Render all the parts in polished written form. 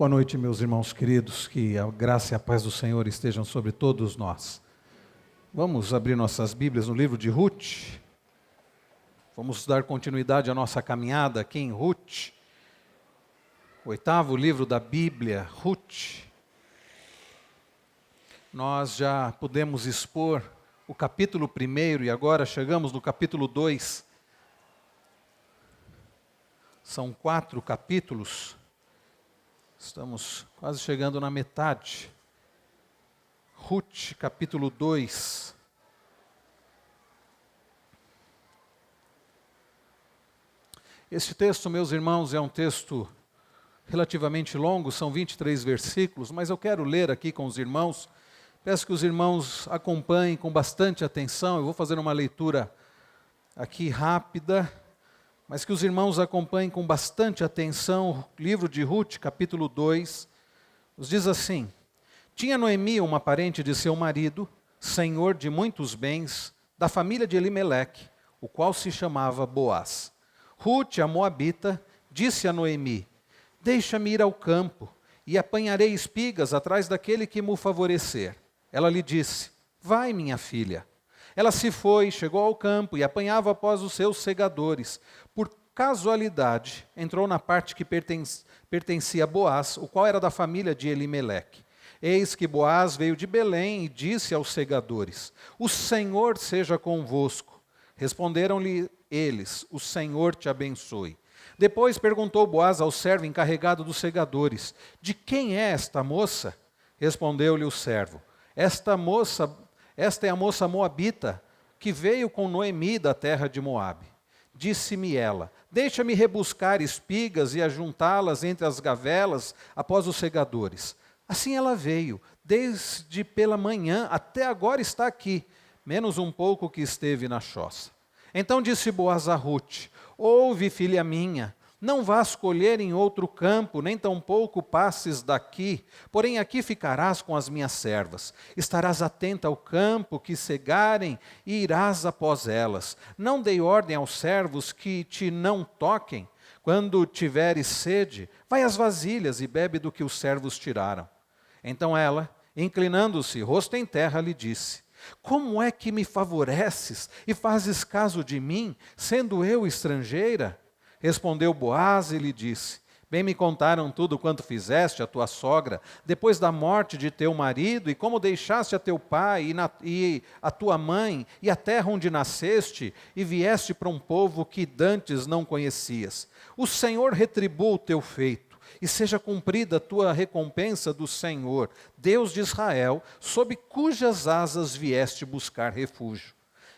Boa noite, meus irmãos queridos, que a graça e a paz do Senhor estejam sobre todos nós. Vamos abrir nossas Bíblias no livro de Ruth. Vamos dar continuidade à nossa caminhada aqui em Ruth. O 8º livro da Bíblia, Ruth. Nós já pudemos expor o capítulo 1 e agora chegamos no capítulo 2. São 4 capítulos. Estamos quase chegando na metade. Ruth, capítulo 2. Este texto, meus irmãos, é um texto relativamente longo, são 23 versículos, mas eu quero ler aqui com os irmãos. Peço que os irmãos acompanhem com bastante atenção. Eu vou fazer uma leitura aqui rápida, mas que os irmãos acompanhem com bastante atenção. O livro de Ruth, capítulo 2, nos diz assim: Tinha Noemi uma parente de seu marido, senhor de muitos bens, da família de Elimeleque, o qual se chamava Boaz. Ruth, a moabita, disse a Noemi: Deixa-me ir ao campo, e apanharei espigas atrás daquele que me favorecer. Ela lhe disse: Vai, minha filha. Ela se foi, chegou ao campo e apanhava após os seus segadores. Por casualidade, entrou na parte que pertencia a Boaz, o qual era da família de Elimeleque. Eis que Boaz veio de Belém e disse aos segadores: O Senhor seja convosco. Responderam-lhe eles: O Senhor te abençoe. Depois perguntou Boaz ao servo encarregado dos segadores: De quem é esta moça? Respondeu-lhe o servo: Esta é a moça moabita, que veio com Noemi da terra de Moabe. Disse-me ela: Deixa-me rebuscar espigas e ajuntá-las entre as gavelas após os segadores. Assim ela veio, desde pela manhã até agora está aqui, menos um pouco que esteve na choça. Então disse Boaz a Ruth: Ouve, filha minha, não vás colher em outro campo, nem tampouco passes daqui, porém aqui ficarás com as minhas servas. Estarás atenta ao campo que cegarem e irás após elas. Não dei ordem aos servos que te não toquem. Quando tiveres sede, vai às vasilhas e bebe do que os servos tiraram. Então ela, inclinando-se, rosto em terra, lhe disse: Como é que me favoreces e fazes caso de mim, sendo eu estrangeira? Respondeu Boaz e lhe disse: Bem me contaram tudo quanto fizeste a tua sogra, depois da morte de teu marido, e como deixaste a teu pai e a tua mãe, e a terra onde nasceste, e vieste para um povo que dantes não conhecias. O Senhor retribua o teu feito, e seja cumprida a tua recompensa do Senhor, Deus de Israel, sob cujas asas vieste buscar refúgio.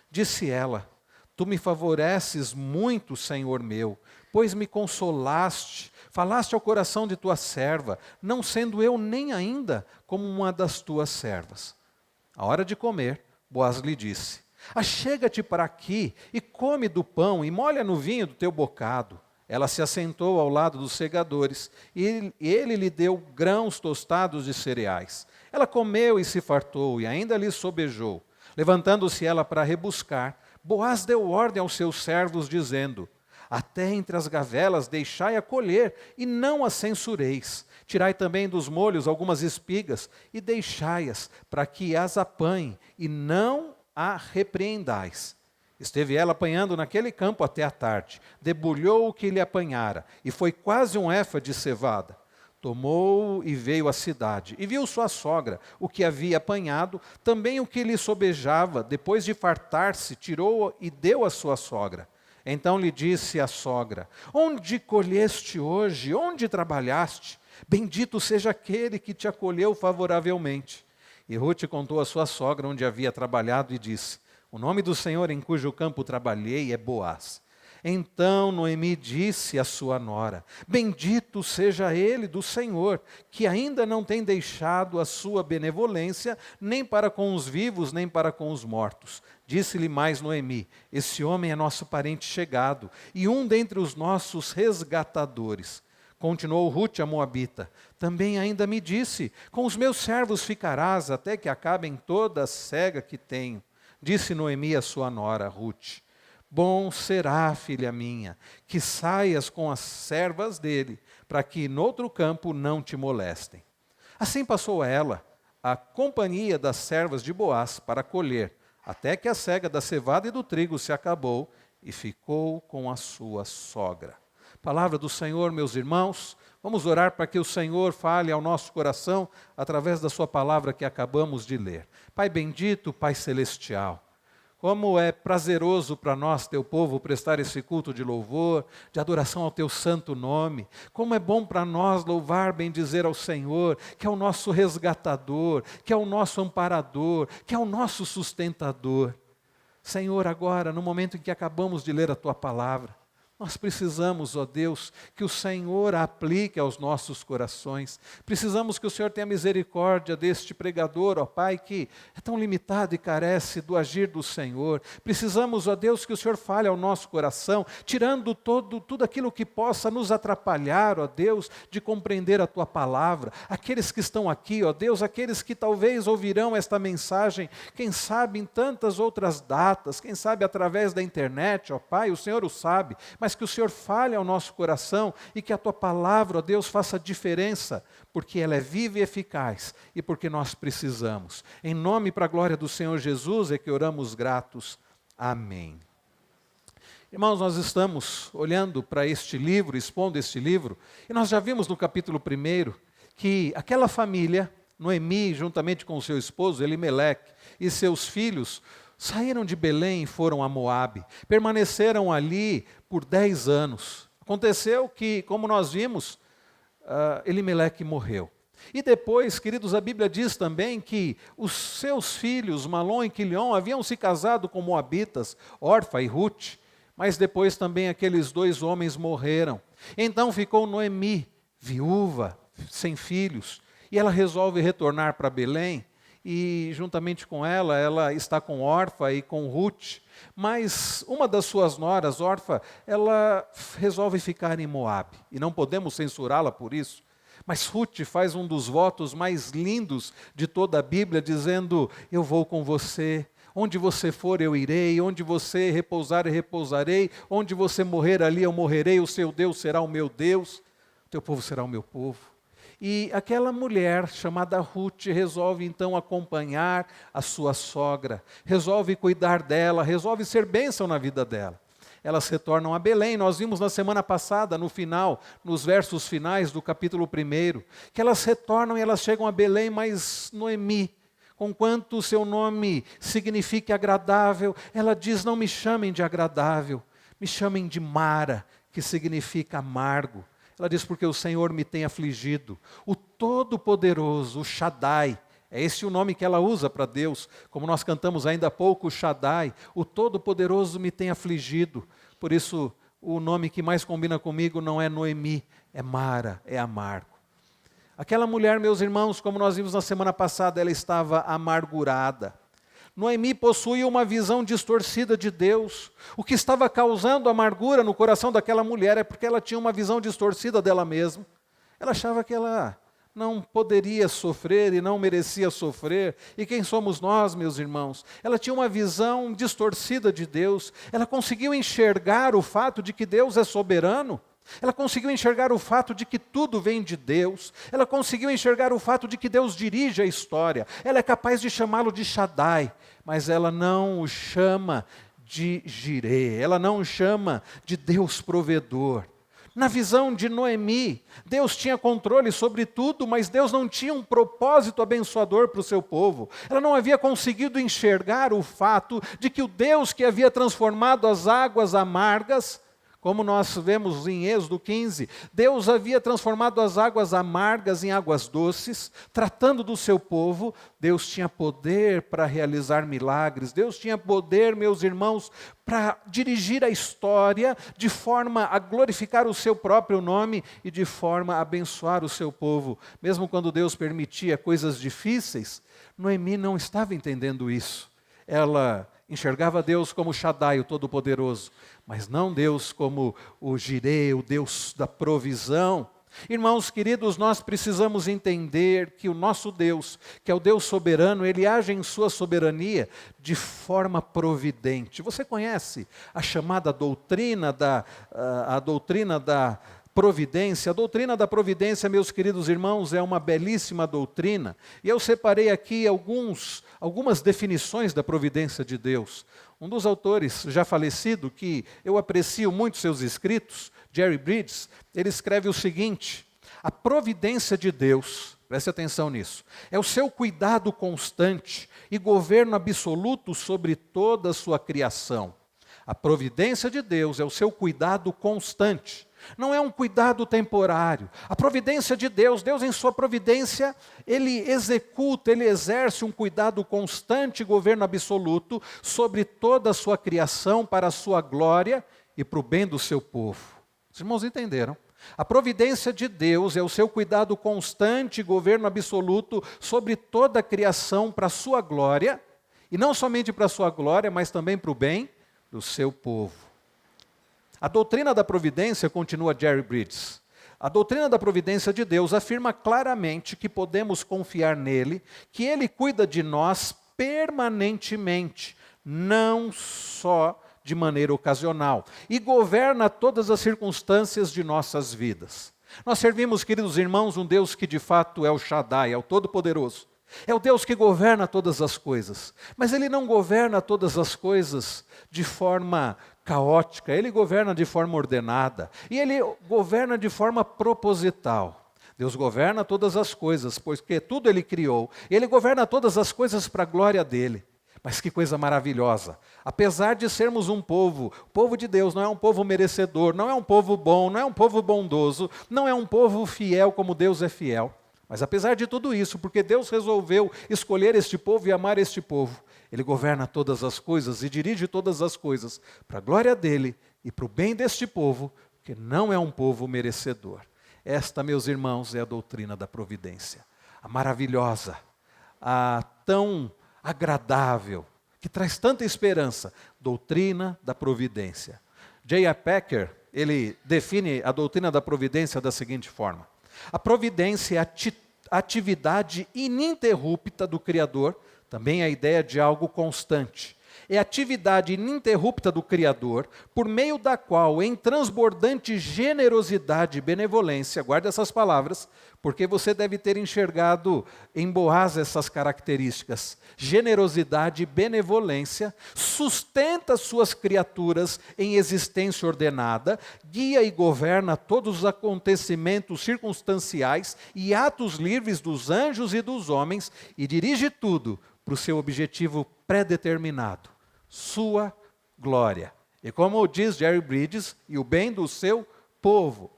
Disse ela: Tu me favoreces muito, Senhor meu, pois me consolaste, falaste ao coração de tua serva, não sendo eu nem ainda como uma das tuas servas. À hora de comer, Boaz lhe disse: Achega-te para aqui e come do pão e molha no vinho do teu bocado. Ela se assentou ao lado dos segadores e ele lhe deu grãos tostados de cereais. Ela comeu e se fartou e ainda lhe sobejou. Levantando-se ela para rebuscar, Boaz deu ordem aos seus servos, dizendo: Até entre as gavelas deixai-a colher, e não a censureis. Tirai também dos molhos algumas espigas, e deixai-as, para que as apanhe, e não a repreendais. Esteve ela apanhando naquele campo até a tarde. Debulhou o que lhe apanhara, e foi quase um efa de cevada. Tomou e veio à cidade, e viu sua sogra, o que havia apanhado, também o que lhe sobejava, depois de fartar-se, tirou e deu à sua sogra. Então lhe disse a sogra: Onde colheste hoje? Onde trabalhaste? Bendito seja aquele que te acolheu favoravelmente. E Ruth contou à sua sogra onde havia trabalhado e disse: O nome do Senhor em cujo campo trabalhei é Boaz. Então Noemi disse à sua nora: Bendito seja ele do Senhor, que ainda não tem deixado a sua benevolência, nem para com os vivos, nem para com os mortos. Disse-lhe mais Noemi: Esse homem é nosso parente chegado, e um dentre os nossos resgatadores. Continuou Ruth a moabita: Também ainda me disse: Com os meus servos ficarás, até que acabem toda a cega que tenho. Disse Noemi à sua nora, Ruth: Bom será, filha minha, que saias com as servas dele, para que noutro campo não te molestem. Assim passou ela, a companhia das servas de Boaz, para colher, até que a cega da cevada e do trigo se acabou, e ficou com a sua sogra. Palavra do Senhor, meus irmãos. Vamos orar para que o Senhor fale ao nosso coração através da sua palavra que acabamos de ler. Pai bendito, Pai celestial, como é prazeroso para nós, teu povo, prestar esse culto de louvor, de adoração ao teu santo nome. Como é bom para nós louvar, bendizer ao Senhor, que é o nosso resgatador, que é o nosso amparador, que é o nosso sustentador. Senhor, agora, no momento em que acabamos de ler a tua palavra, nós precisamos, ó Deus, que o Senhor a aplique aos nossos corações. Precisamos que o Senhor tenha misericórdia deste pregador, ó Pai, que é tão limitado e carece do agir do Senhor. Precisamos, ó Deus, que o Senhor fale ao nosso coração, tirando tudo aquilo que possa nos atrapalhar, ó Deus, de compreender a Tua palavra. Aqueles que estão aqui, ó Deus, aqueles que talvez ouvirão esta mensagem, quem sabe em tantas outras datas, quem sabe através da internet, ó Pai, o Senhor o sabe, mas que o Senhor fale ao nosso coração e que a Tua palavra, ó Deus, faça diferença, porque ela é viva e eficaz e porque nós precisamos. Em nome e para a glória do Senhor Jesus é que oramos gratos. Amém. Irmãos, nós estamos olhando para este livro, expondo este livro, e nós já vimos no capítulo 1 que aquela família, Noemi, juntamente com o seu esposo, Elimeleque, e seus filhos, saíram de Belém e foram a Moabe, permaneceram ali por 10 anos. Aconteceu que, como nós vimos, Elimeleque morreu. E depois, queridos, a Bíblia diz também que os seus filhos, Malom e Quilion, haviam se casado com moabitas, Orfa e Ruth, mas depois também aqueles dois homens morreram. Então ficou Noemi, viúva, sem filhos, e ela resolve retornar para Belém, e juntamente com ela, ela está com Orfa e com Ruth, mas uma das suas noras, Orfa, ela resolve ficar em Moabe, e não podemos censurá-la por isso, mas Ruth faz um dos votos mais lindos de toda a Bíblia, dizendo, eu vou com você, onde você for eu irei, onde você repousar eu repousarei, onde você morrer ali eu morrerei, o seu Deus será o meu Deus, o teu povo será o meu povo. E aquela mulher chamada Ruth resolve então acompanhar a sua sogra, resolve cuidar dela, resolve ser bênção na vida dela. Elas retornam a Belém, nós vimos na semana passada, no final, nos versos finais do capítulo 1, que elas retornam e elas chegam a Belém, mas Noemi, conquanto o seu nome signifique agradável, ela diz, não me chamem de agradável, me chamem de Mara, que significa amargo. Ela diz, porque o Senhor me tem afligido. O Todo-Poderoso, o Shaddai, é esse o nome que ela usa para Deus, como nós cantamos ainda há pouco, o Shaddai, o Todo-Poderoso me tem afligido. Por isso, o nome que mais combina comigo não é Noemi, é Mara, é amargo. Aquela mulher, meus irmãos, como nós vimos na semana passada, ela estava amargurada. Noemi possuía uma visão distorcida de Deus. O que estava causando amargura no coração daquela mulher é porque ela tinha uma visão distorcida dela mesma. Ela achava que ela não poderia sofrer e não merecia sofrer. E quem somos nós, meus irmãos? Ela tinha uma visão distorcida de Deus. Ela conseguiu enxergar o fato de que Deus é soberano. Ela conseguiu enxergar o fato de que tudo vem de Deus. Ela conseguiu enxergar o fato de que Deus dirige a história. Ela é capaz de chamá-lo de Shaddai, mas ela não o chama de Jireh. Ela não o chama de Deus provedor. Na visão de Noemi, Deus tinha controle sobre tudo, mas Deus não tinha um propósito abençoador para o seu povo. Ela não havia conseguido enxergar o fato de que o Deus que havia transformado as águas amargas, como nós vemos em Êxodo 15, Deus havia transformado as águas amargas em águas doces, tratando do seu povo. Deus tinha poder para realizar milagres, Deus tinha poder, meus irmãos, para dirigir a história de forma a glorificar o seu próprio nome e de forma a abençoar o seu povo. Mesmo quando Deus permitia coisas difíceis, Noemi não estava entendendo isso. Ela enxergava Deus como Shaddai, o Todo-Poderoso, mas não Deus como o Jireh, o Deus da provisão. Irmãos queridos, nós precisamos entender que o nosso Deus, que é o Deus soberano, Ele age em sua soberania de forma providente. Você conhece a chamada doutrina a doutrina da providência? A doutrina da providência, meus queridos irmãos, é uma belíssima doutrina. E eu separei aqui algumas definições da providência de Deus. Um dos autores já falecido, que eu aprecio muito seus escritos, Jerry Bridges, ele escreve o seguinte: a providência de Deus, preste atenção nisso, é o seu cuidado constante e governo absoluto sobre toda a sua criação. A providência de Deus é o seu cuidado constante, não é um cuidado temporário. A providência de Deus, Deus em sua providência, Ele executa, Ele exerce um cuidado constante e governo absoluto sobre toda a sua criação para a sua glória e para o bem do seu povo. Os irmãos entenderam? A providência de Deus é o seu cuidado constante e governo absoluto sobre toda a criação para a sua glória, e não somente para a sua glória, mas também para o bem do seu povo. A doutrina da providência, continua Jerry Bridges, a doutrina da providência de Deus afirma claramente que podemos confiar nele, que ele cuida de nós permanentemente, não só de maneira ocasional, e governa todas as circunstâncias de nossas vidas. Nós servimos, queridos irmãos, um Deus que de fato é o Shaddai, é o Todo-Poderoso. É o Deus que governa todas as coisas. Mas Ele não governa todas as coisas de forma caótica, Ele governa de forma ordenada. E Ele governa de forma proposital. Deus governa todas as coisas, porque tudo Ele criou. Ele governa todas as coisas para a glória dEle. Mas que coisa maravilhosa! Apesar de sermos um povo, o povo de Deus não é um povo merecedor, não é um povo bom, não é um povo bondoso, não é um povo fiel como Deus é fiel. Mas apesar de tudo isso, porque Deus resolveu escolher este povo e amar este povo, Ele governa todas as coisas e dirige todas as coisas para a glória dEle e para o bem deste povo, que não é um povo merecedor. Esta, meus irmãos, é a doutrina da providência. A maravilhosa, a tão agradável, que traz tanta esperança, doutrina da providência. J.I. Packer, ele define a doutrina da providência da seguinte forma: a providência é a atividade ininterrupta do Criador, também a ideia de algo constante. É a atividade ininterrupta do Criador, por meio da qual, em transbordante generosidade e benevolência, guarda essas palavras, porque você deve ter enxergado em Boaz essas características. Generosidade e benevolência, sustenta suas criaturas em existência ordenada, guia e governa todos os acontecimentos circunstanciais e atos livres dos anjos e dos homens, e dirige tudo para o seu objetivo pré-determinado, sua glória. E como diz Jerry Bridges, e o bem do seu povo.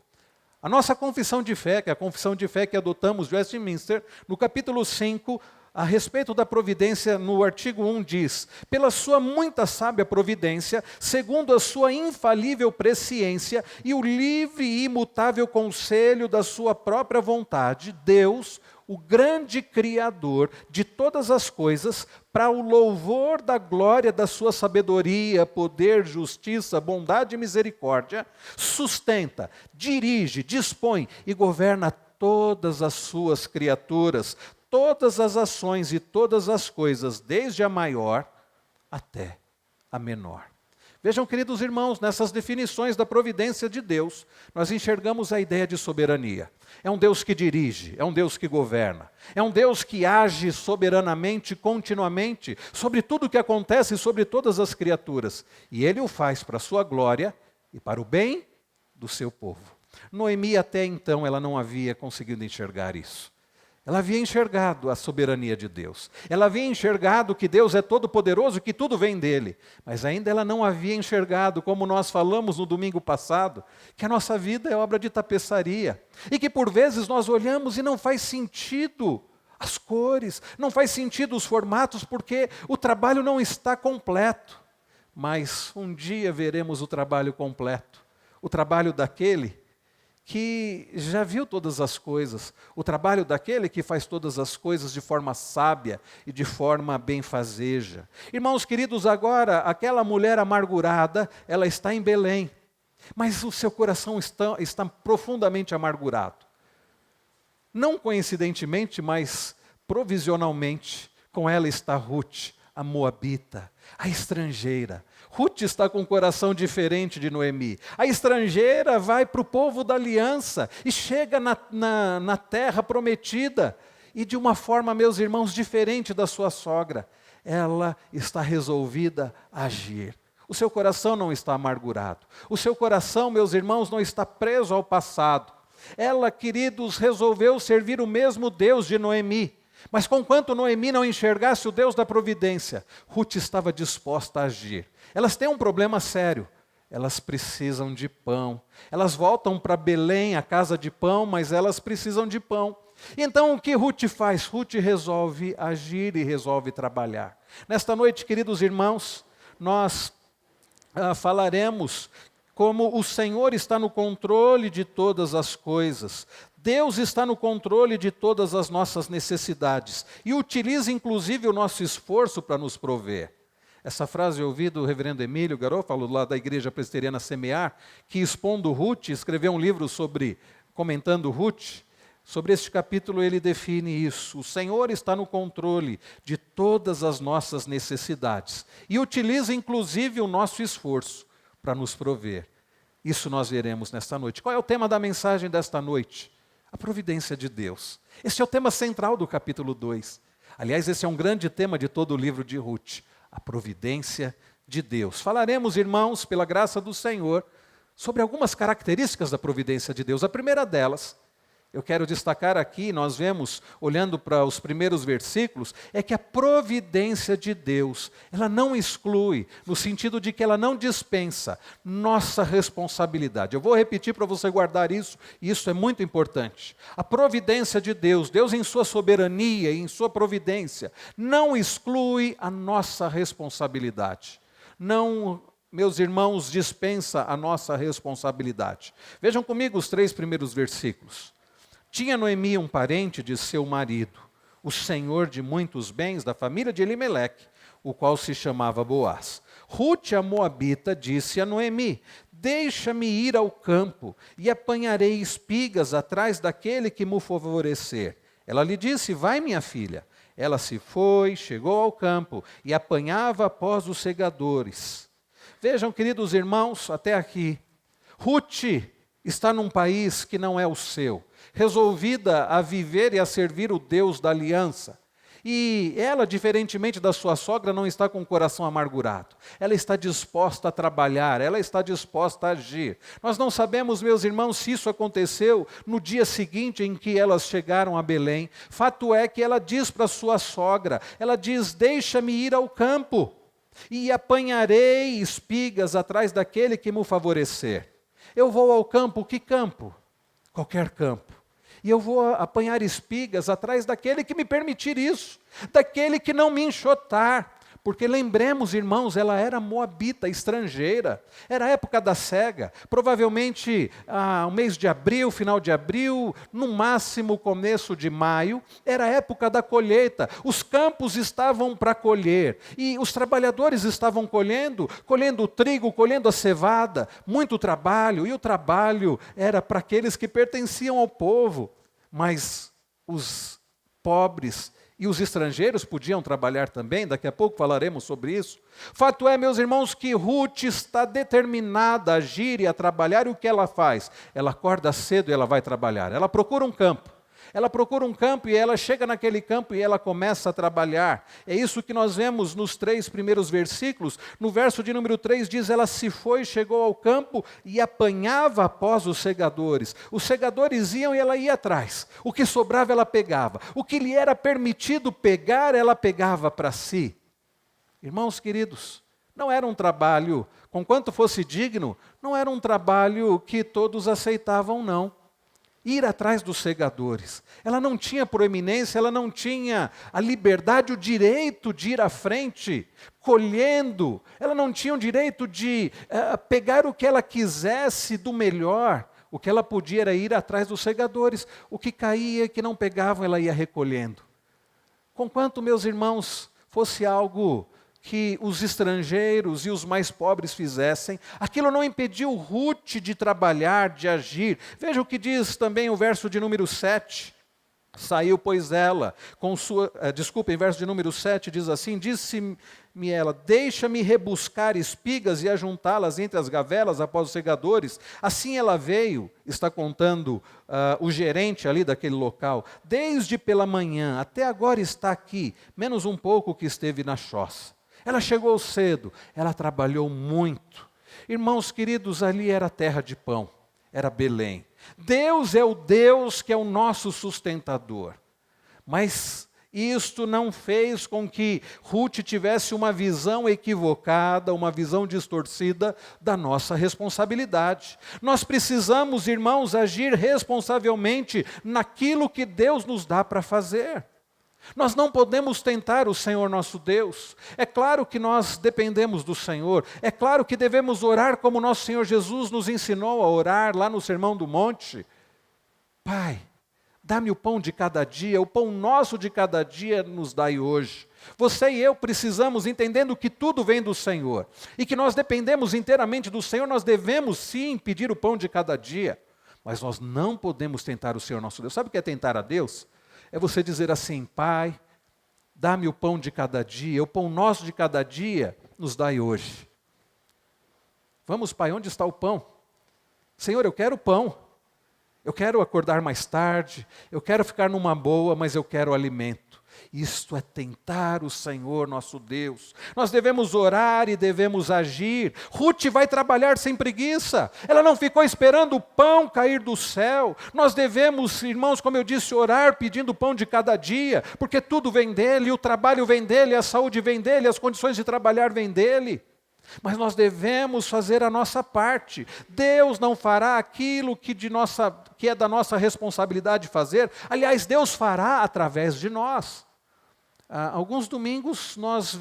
A nossa confissão de fé, que é a confissão de fé que adotamos de Westminster, no capítulo 5, a respeito da providência, no artigo 1 diz: pela sua muita sábia providência, segundo a sua infalível presciência e o livre e imutável conselho da sua própria vontade, Deus, o grande Criador de todas as coisas, para o louvor da glória da sua sabedoria, poder, justiça, bondade e misericórdia, sustenta, dirige, dispõe e governa todas as suas criaturas, todas as ações e todas as coisas, desde a maior até a menor. Vejam, queridos irmãos, nessas definições da providência de Deus, nós enxergamos a ideia de soberania. É um Deus que dirige, é um Deus que governa, é um Deus que age soberanamente, continuamente, sobre tudo o que acontece, sobre todas as criaturas. E Ele o faz para a sua glória e para o bem do seu povo. Noemi, até então, ela não havia conseguido enxergar isso. Ela havia enxergado a soberania de Deus. Ela havia enxergado que Deus é todo-poderoso, que tudo vem dele. Mas ainda ela não havia enxergado, como nós falamos no domingo passado, que a nossa vida é obra de tapeçaria. E que por vezes nós olhamos e não faz sentido as cores, não faz sentido os formatos, porque o trabalho não está completo. Mas um dia veremos o trabalho completo. O trabalho daquele que já viu todas as coisas, o trabalho daquele que faz todas as coisas de forma sábia e de forma benfazeja. Irmãos queridos, agora aquela mulher amargurada, ela está em Belém, mas o seu coração está profundamente amargurado. Não coincidentemente, mas provisionalmente, com ela está Ruth, a moabita, a estrangeira. Ruth está com um coração diferente de Noemi. A estrangeira vai para o povo da aliança e chega na terra prometida. E de uma forma, meus irmãos, diferente da sua sogra. Ela está resolvida a agir. O seu coração não está amargurado. O seu coração, meus irmãos, não está preso ao passado. Ela, queridos, resolveu servir o mesmo Deus de Noemi. Mas conquanto Noemi não enxergasse o Deus da providência, Ruth estava disposta a agir. Elas têm um problema sério. Elas precisam de pão. Elas voltam para Belém, a casa de pão, mas elas precisam de pão. Então o que Ruth faz? Ruth resolve agir e resolve trabalhar. Nesta noite, queridos irmãos, nós falaremos como o Senhor está no controle de todas as coisas. Deus está no controle de todas as nossas necessidades e utiliza inclusive o nosso esforço para nos prover. Essa frase eu ouvi do reverendo Emílio Garofalo, lá da Igreja Presbiteriana Semear, que expondo Ruth, escreveu um livro comentando Ruth. Sobre este capítulo ele define isso. O Senhor está no controle de todas as nossas necessidades e utiliza inclusive o nosso esforço para nos prover. Isso nós veremos nesta noite. Qual é o tema da mensagem desta noite? A providência de Deus. Esse é o tema central do capítulo 2. Aliás, esse é um grande tema de todo o livro de Ruth. A providência de Deus. Falaremos, irmãos, pela graça do Senhor, sobre algumas características da providência de Deus. A primeira delas, eu quero destacar aqui, nós vemos, olhando para os primeiros versículos, é que a providência de Deus, ela não exclui, no sentido de que ela não dispensa nossa responsabilidade. Eu vou repetir para você guardar isso, e isso é muito importante. A providência de Deus, Deus em sua soberania e em sua providência, não exclui a nossa responsabilidade. Não, meus irmãos, dispensa a nossa responsabilidade. Vejam comigo os 3 primeiros versículos. Tinha Noemi um parente de seu marido, o senhor de muitos bens da família de Elimeleque, o qual se chamava Boaz. Ruth, a moabita, disse a Noemi: deixa-me ir ao campo e apanharei espigas atrás daquele que me favorecer. Ela lhe disse: vai, minha filha. Ela se foi, chegou ao campo e apanhava após os segadores. Vejam, queridos irmãos, até aqui, Ruth está num país que não é o seu, resolvida a viver e a servir o Deus da aliança. E ela, diferentemente da sua sogra, não está com o coração amargurado. Ela está disposta a trabalhar, ela está disposta a agir. Nós não sabemos, meus irmãos, se isso aconteceu no dia seguinte em que elas chegaram a Belém. Fato é que ela diz para sua sogra, ela diz: deixa-me ir ao campo e apanharei espigas atrás daquele que me favorecer. Eu vou ao campo, que campo? Qualquer campo. E eu vou apanhar espigas atrás daquele que me permitir isso, daquele que não me enxotar. Porque lembremos, irmãos, ela era moabita, estrangeira. Era a época da cega. Provavelmente o mês de abril, final de abril, no máximo começo de maio, era a época da colheita. Os campos estavam para colher. E os trabalhadores estavam colhendo o trigo, colhendo a cevada. Muito trabalho. E o trabalho era para aqueles que pertenciam ao povo. Mas os pobres e os estrangeiros podiam trabalhar também, daqui a pouco falaremos sobre isso. Fato é, meus irmãos, que Ruth está determinada a agir e a trabalhar, e o que ela faz? Ela acorda cedo e ela vai trabalhar. Ela procura um campo. Ela procura um campo e ela chega naquele campo e ela começa a trabalhar. É isso que nós vemos nos 3 primeiros versículos. No verso de número 3 diz: ela se foi, chegou ao campo e apanhava após os segadores. Os segadores iam e ela ia atrás. O que sobrava ela pegava. O que lhe era permitido pegar, ela pegava para si. Irmãos queridos, não era um trabalho, conquanto fosse digno, não era um trabalho que todos aceitavam, não. Ir atrás dos segadores. Ela não tinha proeminência, ela não tinha a liberdade, o direito de ir à frente, colhendo. Ela não tinha o direito de pegar o que ela quisesse do melhor. O que ela podia era ir atrás dos segadores. O que caía, que não pegavam, ela ia recolhendo. Conquanto, meus irmãos, fosse algo que os estrangeiros e os mais pobres fizessem, aquilo não impediu Ruth de trabalhar, de agir. Veja o que diz também o verso de número 7. Saiu, pois, ela, em verso de número 7, diz assim, disse-me ela, deixa-me rebuscar espigas e ajuntá-las entre as gavelas após os segadores. Assim ela veio, está contando o gerente ali daquele local, desde pela manhã até agora está aqui, menos um pouco que esteve na choça. Ela chegou cedo, ela trabalhou muito. Irmãos queridos, ali era terra de pão, era Belém. Deus é o Deus que é o nosso sustentador. Mas isto não fez com que Ruth tivesse uma visão equivocada, uma visão distorcida da nossa responsabilidade. Nós precisamos, irmãos, agir responsavelmente naquilo que Deus nos dá para fazer. Nós não podemos tentar o Senhor nosso Deus. É claro que nós dependemos do Senhor. É claro que devemos orar como nosso Senhor Jesus nos ensinou a orar lá no Sermão do Monte. Pai, dá-me o pão de cada dia, o pão nosso de cada dia nos dai hoje. Você e eu precisamos, entendendo que tudo vem do Senhor, e que nós dependemos inteiramente do Senhor, nós devemos sim pedir o pão de cada dia. Mas nós não podemos tentar o Senhor nosso Deus. Sabe o que é tentar a Deus? É você dizer assim, Pai, dá-me o pão de cada dia, o pão nosso de cada dia nos dai hoje. Vamos, Pai, onde está o pão? Senhor, eu quero pão. Eu quero acordar mais tarde, eu quero ficar numa boa, mas eu quero alimento. Isto é tentar o Senhor nosso Deus. Nós devemos orar e devemos agir. Ruth vai trabalhar sem preguiça. Ela não ficou esperando o pão cair do céu. Nós devemos, irmãos, como eu disse, orar pedindo o pão de cada dia, porque tudo vem dele, o trabalho vem dele, a saúde vem dele, as condições de trabalhar vêm dele. Mas nós devemos fazer a nossa parte. Deus não fará aquilo que é da nossa responsabilidade fazer. Aliás, Deus fará através de nós. Alguns domingos nós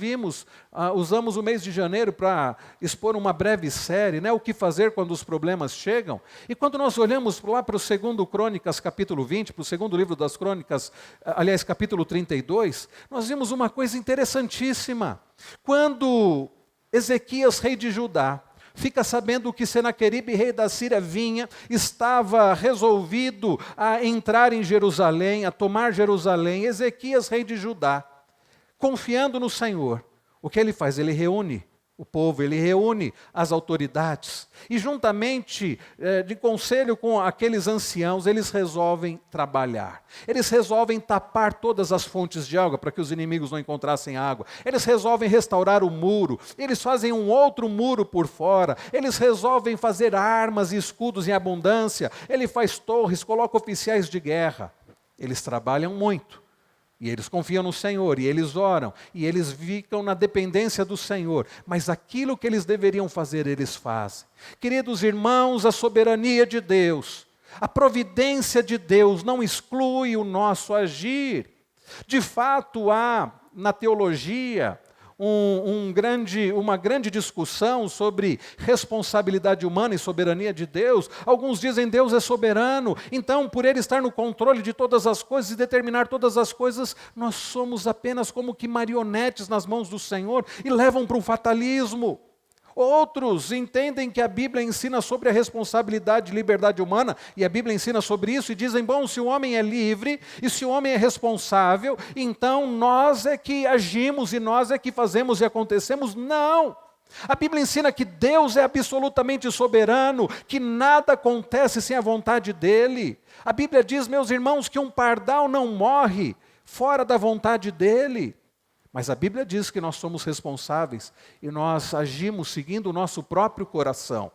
usamos o mês de janeiro para expor uma breve série, o que fazer quando os problemas chegam. E quando nós olhamos lá para o 2 Crônicas, capítulo 20, para o segundo livro das Crônicas, aliás, capítulo 32, nós vimos uma coisa interessantíssima. Quando Ezequias, rei de Judá, fica sabendo que Senaqueribe, rei da Síria, estava resolvido a entrar em Jerusalém, a tomar Jerusalém. Ezequias, rei de Judá, confiando no Senhor, o que ele faz? Ele reúne o povo, ele reúne as autoridades e juntamente, de conselho com aqueles anciãos, eles resolvem trabalhar. Eles resolvem tapar todas as fontes de água para que os inimigos não encontrassem água. Eles resolvem restaurar o muro. Eles fazem um outro muro por fora. Eles resolvem fazer armas e escudos em abundância. Ele faz torres, coloca oficiais de guerra. Eles trabalham muito. E eles confiam no Senhor, e eles oram, e eles ficam na dependência do Senhor. Mas aquilo que eles deveriam fazer, eles fazem. Queridos irmãos, a soberania de Deus, a providência de Deus não exclui o nosso agir. De fato, há na teologia uma grande discussão sobre responsabilidade humana e soberania de Deus. Alguns dizem Deus é soberano, então por Ele estar no controle de todas as coisas e determinar todas as coisas, nós somos apenas como que marionetes nas mãos do Senhor e levam para um fatalismo. Outros entendem que a Bíblia ensina sobre a responsabilidade e liberdade humana, e a Bíblia ensina sobre isso, e dizem, bom, se o homem é livre, e se o homem é responsável, então nós é que agimos, e nós é que fazemos e acontecemos. Não! A Bíblia ensina que Deus é absolutamente soberano, que nada acontece sem a vontade dEle. A Bíblia diz, meus irmãos, que um pardal não morre fora da vontade dEle. Mas a Bíblia diz que nós somos responsáveis e nós agimos seguindo o nosso próprio coração.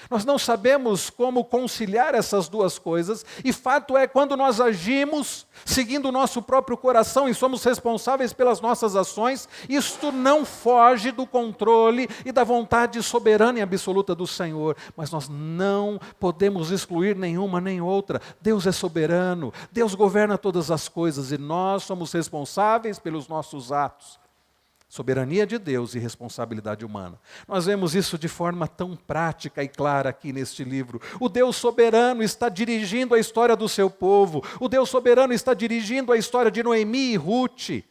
Nós não sabemos como conciliar essas duas coisas, e fato é, quando nós agimos seguindo o nosso próprio coração e somos responsáveis pelas nossas ações, isto não foge do controle e da vontade soberana e absoluta do Senhor. Mas nós não podemos excluir nenhuma nem outra. Deus é soberano, Deus governa todas as coisas e nós somos responsáveis pelos nossos atos. Soberania de Deus e responsabilidade humana. Nós vemos isso de forma tão prática e clara aqui neste livro. O Deus soberano está dirigindo a história do seu povo. O Deus soberano está dirigindo a história de Noemi e Ruth.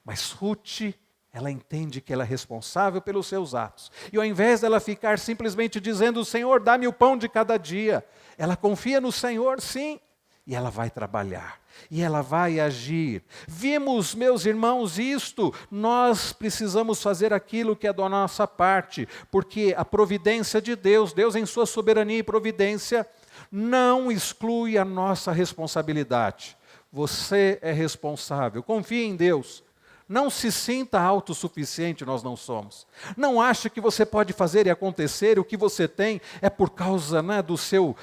Mas Ruth, ela entende que ela é responsável pelos seus atos. E ao invés dela ficar simplesmente dizendo, Senhor, dá-me o pão de cada dia, ela confia no Senhor, sim. e ela vai trabalhar, e ela vai agir. Vimos, meus irmãos, isto, nós precisamos fazer aquilo que é da nossa parte, porque a providência de Deus, Deus em sua soberania e providência, não exclui a nossa responsabilidade. Você é responsável, confie em Deus. Não se sinta autossuficiente, nós não somos. Não ache que você pode fazer e acontecer, o que você tem é por causa, né, do seu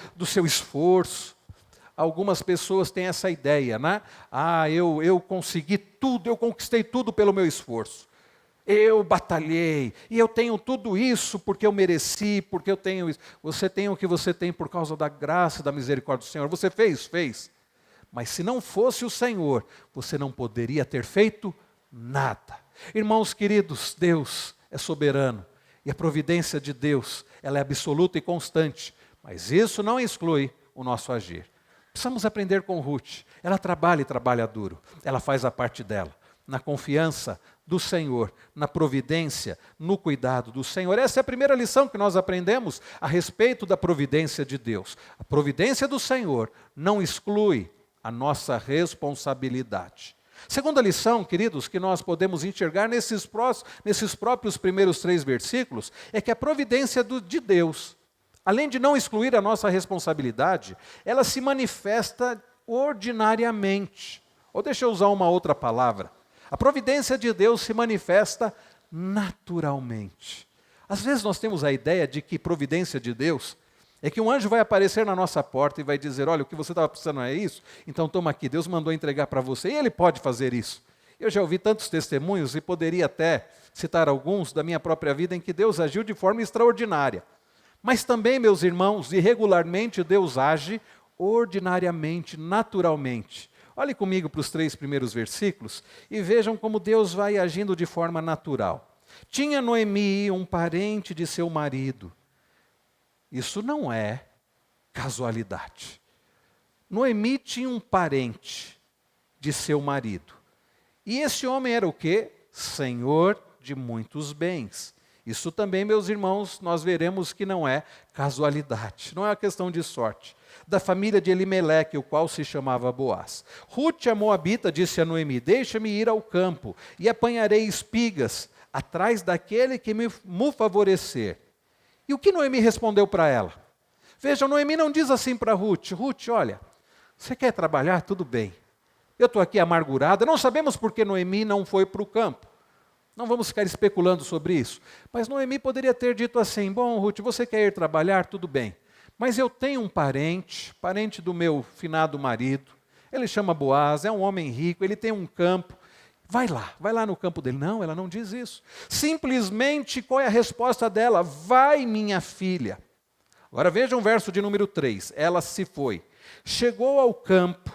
esforço. Algumas pessoas têm essa ideia, né? Eu consegui tudo, eu conquistei tudo pelo meu esforço. Eu batalhei, e eu tenho tudo isso porque eu mereci, porque eu tenho isso. Você tem o que você tem por causa da graça e da misericórdia do Senhor. Você fez. Mas se não fosse o Senhor, você não poderia ter feito nada. Irmãos queridos, Deus é soberano, e a providência de Deus, ela é absoluta e constante, mas isso não exclui o nosso agir. Precisamos aprender com Ruth. Ela trabalha e trabalha duro. Ela faz a parte dela, na confiança do Senhor, na providência, no cuidado do Senhor. Essa é a primeira lição que nós aprendemos a respeito da providência de Deus. A providência do Senhor não exclui a nossa responsabilidade. Segunda lição, queridos, que nós podemos enxergar nesses próprios primeiros 3 versículos, é que a providência de Deus, além de não excluir a nossa responsabilidade, ela se manifesta ordinariamente. Ou deixa eu usar uma outra palavra. A providência de Deus se manifesta naturalmente. Às vezes nós temos a ideia de que providência de Deus é que um anjo vai aparecer na nossa porta e vai dizer, olha, o que você estava precisando é isso, então toma aqui, Deus mandou entregar para você, e Ele pode fazer isso. Eu já ouvi tantos testemunhos e poderia até citar alguns da minha própria vida em que Deus agiu de forma extraordinária. Mas também, meus irmãos, irregularmente Deus age ordinariamente, naturalmente. Olhe comigo para os 3 primeiros versículos e vejam como Deus vai agindo de forma natural. Tinha Noemi um parente de seu marido. Isso não é casualidade. Noemi tinha um parente de seu marido. E esse homem era o quê? Senhor de muitos bens. Isso também, meus irmãos, nós veremos que não é casualidade, não é uma questão de sorte. Da família de Elimeleque, o qual se chamava Boaz. Ruth, a moabita, disse a Noemi, deixa-me ir ao campo e apanharei espigas atrás daquele que me favorecer. E o que Noemi respondeu para ela? Vejam, Noemi não diz assim para Ruth, Ruth, olha, você quer trabalhar? Tudo bem. Eu estou aqui amargurada, não sabemos por que Noemi não foi para o campo. Não vamos ficar especulando sobre isso. Mas Noemi poderia ter dito assim, bom, Ruth, você quer ir trabalhar? Tudo bem. Mas eu tenho um parente do meu finado marido, ele chama Boaz, é um homem rico, ele tem um campo, vai lá no campo dele. Não, ela não diz isso. Simplesmente, qual é a resposta dela? Vai, minha filha. Agora vejam o verso de número 3. Ela se foi, chegou ao campo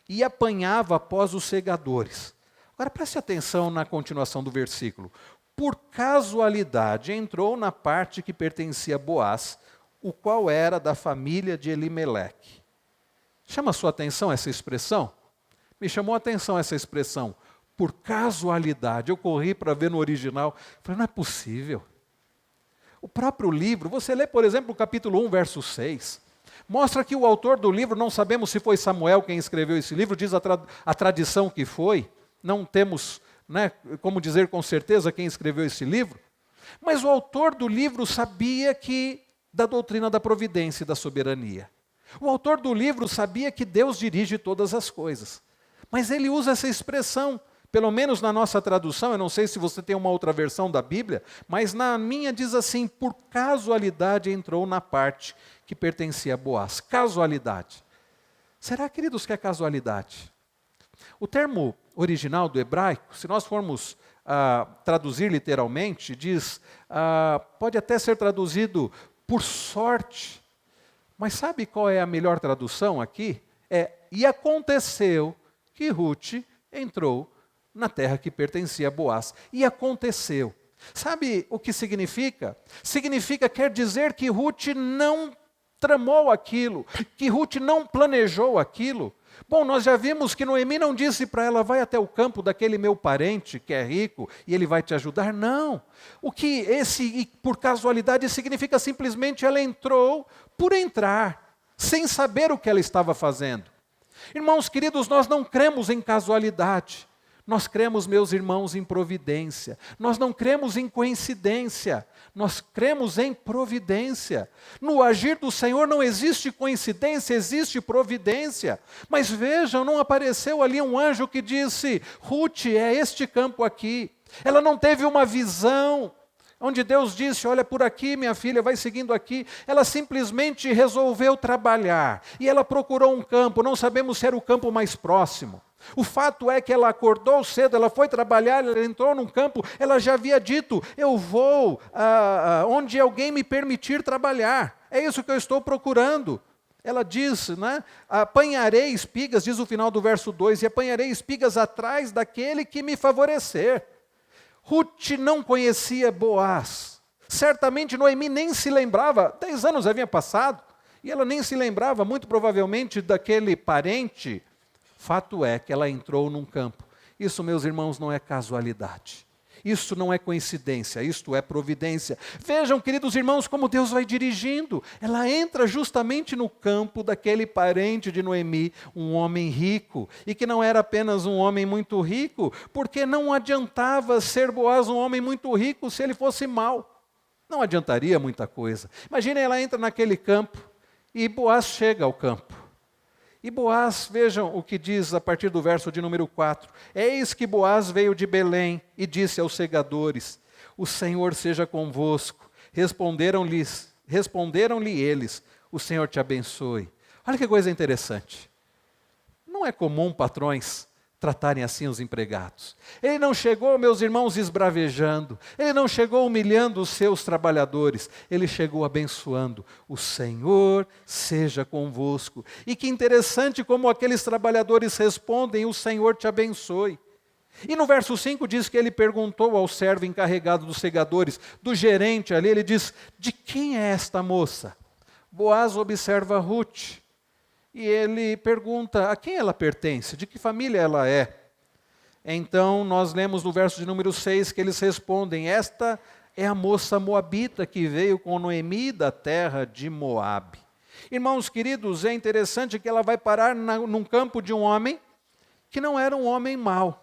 e apanhava após os segadores. Agora preste atenção na continuação do versículo. Por casualidade entrou na parte que pertencia a Boaz, o qual era da família de Elimeleque. Chama a sua atenção essa expressão? Me chamou a atenção essa expressão. Por casualidade. Eu corri para ver no original. Falei, não é possível. O próprio livro, você lê, por exemplo, o capítulo 1, verso 6. Mostra que o autor do livro, não sabemos se foi Samuel quem escreveu esse livro, diz a tradição que foi. Não temos, como dizer com certeza quem escreveu esse livro. Mas o autor do livro sabia da doutrina da providência e da soberania. O autor do livro sabia que Deus dirige todas as coisas. Mas ele usa essa expressão, pelo menos na nossa tradução, eu não sei se você tem uma outra versão da Bíblia, mas na minha diz assim, por casualidade entrou na parte que pertencia a Boaz. Casualidade. Será, queridos, que é casualidade? O termo original do hebraico, se nós formos traduzir literalmente, diz, pode até ser traduzido por sorte. Mas sabe qual é a melhor tradução aqui? E aconteceu que Ruth entrou na terra que pertencia a Boaz. E aconteceu. Sabe o que significa? Quer dizer que Ruth não tramou aquilo, que Ruth não planejou aquilo. Bom, nós já vimos que Noemi não disse para ela, vai até o campo daquele meu parente que é rico e ele vai te ajudar. Não. O que por casualidade, significa simplesmente ela entrou por entrar, sem saber o que ela estava fazendo. Irmãos queridos, nós não cremos em casualidade. Nós cremos, meus irmãos, em providência. Nós não cremos em coincidência. Nós cremos em providência. No agir do Senhor não existe coincidência, existe providência. Mas vejam, não apareceu ali um anjo que disse: Ruth, é este campo aqui. Ela não teve uma visão onde Deus disse: olha, por aqui, minha filha, vai seguindo aqui. Ela simplesmente resolveu trabalhar. E ela procurou um campo, não sabemos se era o campo mais próximo. O fato é que ela acordou cedo, ela foi trabalhar, ela entrou num campo, ela já havia dito: eu vou onde alguém me permitir trabalhar. É isso que eu estou procurando. Ela diz, né? Apanharei espigas, diz o final do verso 2, e apanharei espigas atrás daquele que me favorecer. Ruth não conhecia Boaz. Certamente Noemi nem se lembrava, 10 anos havia passado, e ela nem se lembrava, muito provavelmente, daquele parente. Fato é que ela entrou num campo. Isso, meus irmãos, não é casualidade. Isso não é coincidência, isto é providência. Vejam, queridos irmãos, como Deus vai dirigindo. Ela entra justamente no campo daquele parente de Noemi, um homem rico, e que não era apenas um homem muito rico, porque não adiantava ser Boaz um homem muito rico se ele fosse mau. Não adiantaria muita coisa. Imaginem, ela entra naquele campo e Boaz chega ao campo. E Boaz, vejam o que diz a partir do verso de número 4. Eis que Boaz veio de Belém e disse aos segadores: o Senhor seja convosco. Responderam-lhe eles: o Senhor te abençoe. Olha que coisa interessante. Não é comum patrões tratarem assim os empregados. Ele não chegou, meus irmãos, esbravejando. Ele não chegou humilhando os seus trabalhadores. Ele chegou abençoando. O Senhor seja convosco. E que interessante como aqueles trabalhadores respondem: o Senhor te abençoe. E no verso 5 diz que ele perguntou ao servo encarregado dos segadores, do gerente ali, ele diz: de quem é esta moça? Boaz observa Ruth. E ele pergunta a quem ela pertence, de que família ela é. Então nós lemos no verso de número 6 que eles respondem: esta é a moça moabita que veio com Noemi da terra de Moabe. Irmãos queridos, é interessante que ela vai parar num campo de um homem que não era um homem mau.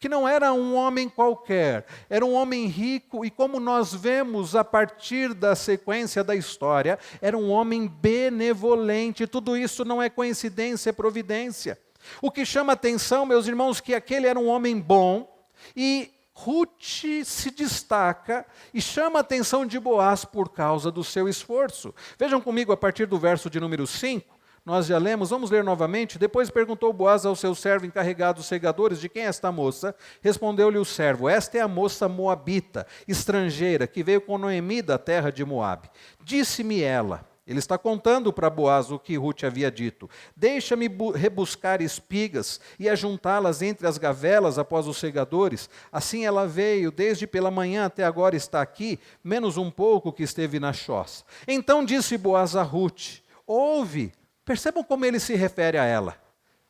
Que não era um homem qualquer, era um homem rico, e como nós vemos a partir da sequência da história, era um homem benevolente. Tudo isso não é coincidência, é providência. O que chama atenção, meus irmãos, que aquele era um homem bom, e Ruth se destaca e chama a atenção de Boaz por causa do seu esforço. Vejam comigo a partir do verso de número 5. Nós já lemos, vamos ler novamente. Depois perguntou Boaz ao seu servo encarregado dos segadores: de quem é esta moça? Respondeu-lhe o servo: esta é a moça moabita, estrangeira, que veio com Noemi da terra de Moabe. Disse-me ela, ele está contando para Boaz o que Ruth havia dito: deixa-me rebuscar espigas e ajuntá-las entre as gavelas após os segadores. Assim ela veio, desde pela manhã até agora está aqui, menos um pouco que esteve na choça. Então disse Boaz a Ruth: ouve. Percebam como ele se refere a ela: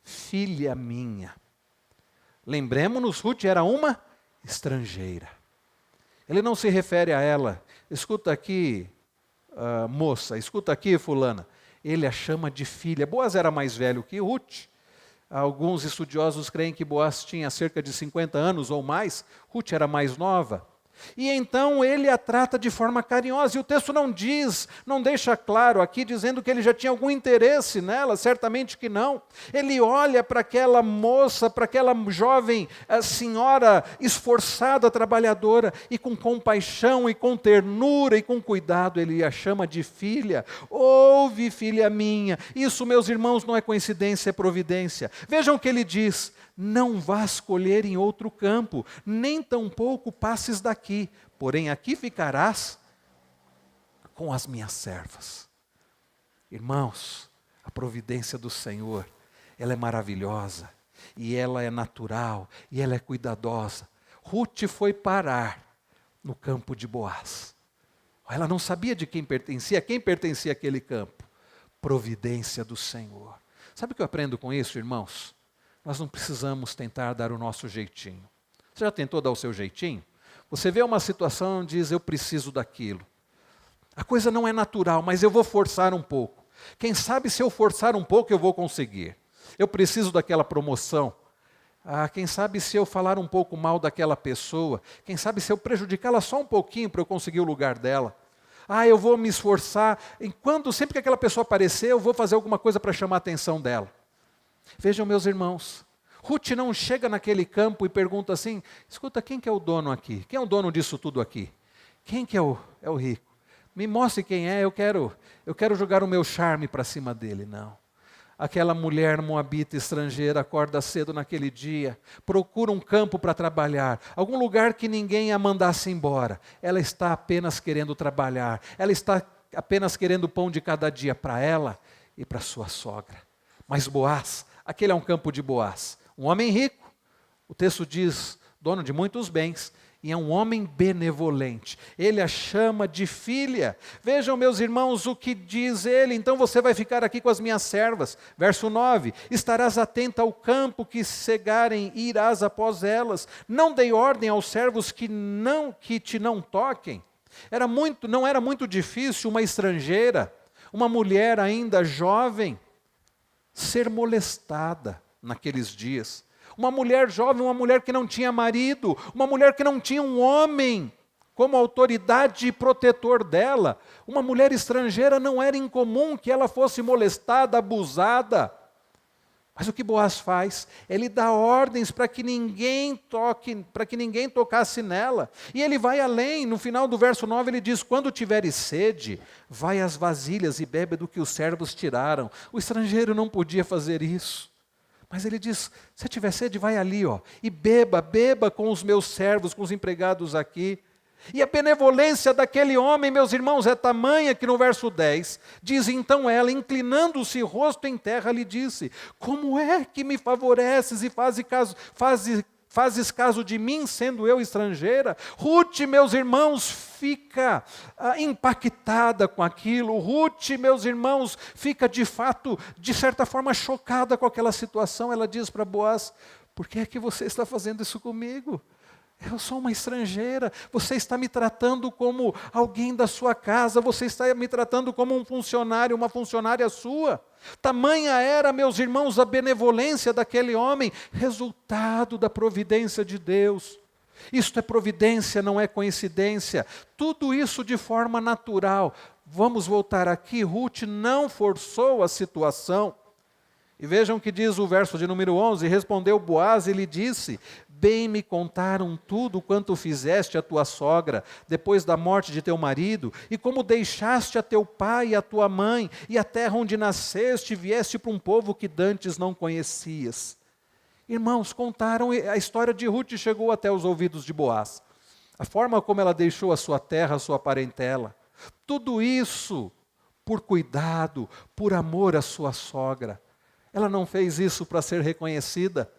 filha minha. Lembremos-nos, Ruth era uma estrangeira. Ele não se refere a ela: escuta aqui, moça, escuta aqui, fulana. Ele a chama de filha. Boaz era mais velho que Ruth. Alguns estudiosos creem que Boaz tinha cerca de 50 anos ou mais. Ruth era mais nova. E então ele a trata de forma carinhosa, e o texto não deixa claro aqui, dizendo que ele já tinha algum interesse nela, certamente que não. Ele olha para aquela moça, para aquela jovem senhora esforçada, trabalhadora, e com compaixão, e com ternura, e com cuidado, ele a chama de filha. Ouve, filha minha. Isso, meus irmãos, não é coincidência, é providência. Vejam o que ele diz: não vás colher em outro campo, nem tampouco passes daqui, porém aqui ficarás com as minhas servas. Irmãos, a providência do Senhor, ela é maravilhosa, e ela é natural, e ela é cuidadosa. Ruth foi parar no campo de Boaz. Ela não sabia de quem pertencia aquele campo. Providência do Senhor. Sabe o que eu aprendo com isso, irmãos? Nós não precisamos tentar dar o nosso jeitinho. Você já tentou dar o seu jeitinho? Você vê uma situação e diz: eu preciso daquilo. A coisa não é natural, mas eu vou forçar um pouco. Quem sabe se eu forçar um pouco eu vou conseguir. Eu preciso daquela promoção. Quem sabe se eu falar um pouco mal daquela pessoa, quem sabe se eu prejudicá-la só um pouquinho para eu conseguir o lugar dela. Eu vou me esforçar, sempre que aquela pessoa aparecer, eu vou fazer alguma coisa para chamar a atenção dela. Vejam, meus irmãos, Ruth não chega naquele campo e pergunta assim, escuta, quem que é o dono aqui? Quem é o dono disso tudo aqui? Quem que é o rico? Me mostre quem é, eu quero jogar o meu charme para cima dele. Não. Aquela mulher moabita estrangeira acorda cedo naquele dia, procura um campo para trabalhar, algum lugar que ninguém a mandasse embora. Ela está apenas querendo trabalhar, ela está apenas querendo o pão de cada dia para ela e para sua sogra. Mas Boaz, aquele é um campo de Boaz, um homem rico, o texto diz, dono de muitos bens, e é um homem benevolente. Ele a chama de filha. Vejam, meus irmãos, o que diz ele. Então você vai ficar aqui com as minhas servas. Verso 9. Estarás atenta ao campo que cegarem e irás após elas. Não dei ordem aos servos que te não toquem. Não era muito difícil uma estrangeira, uma mulher ainda jovem, ser molestada naqueles dias. Uma mulher jovem, uma mulher que não tinha marido, uma mulher que não tinha um homem como autoridade e protetor dela. Uma mulher estrangeira, não era incomum que ela fosse molestada, abusada. Mas o que Boaz faz? Ele dá ordens para que ninguém tocasse nela. E ele vai além, no final do verso 9 ele diz, quando tiveres sede, vai às vasilhas e bebe do que os servos tiraram. O estrangeiro não podia fazer isso. Mas ele diz, se tiver sede, vai ali, e beba com os meus servos, com os empregados aqui. E a benevolência daquele homem, meus irmãos, é tamanha que no verso 10, diz então ela, inclinando-se rosto em terra, lhe disse, como é que me favoreces e fazes caso de mim, sendo eu estrangeira? Ruth, meus irmãos, fica impactada com aquilo. Ruth, meus irmãos, fica de fato, de certa forma, chocada com aquela situação. Ela diz para Boaz, por que é que você está fazendo isso comigo? Eu sou uma estrangeira, você está me tratando como alguém da sua casa, você está me tratando como um funcionário, uma funcionária sua. Tamanha era, meus irmãos, a benevolência daquele homem, resultado da providência de Deus. Isto é providência, não é coincidência. Tudo isso de forma natural. Vamos voltar aqui, Ruth não forçou a situação. E vejam o que diz o verso de número 11, respondeu Boaz e lhe disse, bem me contaram tudo quanto fizeste a tua sogra, depois da morte de teu marido, e como deixaste a teu pai e a tua mãe, e a terra onde nasceste, e vieste para um povo que dantes não conhecias. Irmãos, contaram, a história de Ruth chegou até os ouvidos de Boaz. A forma como ela deixou a sua terra, a sua parentela. Tudo isso por cuidado, por amor à sua sogra. Ela não fez isso para ser reconhecida,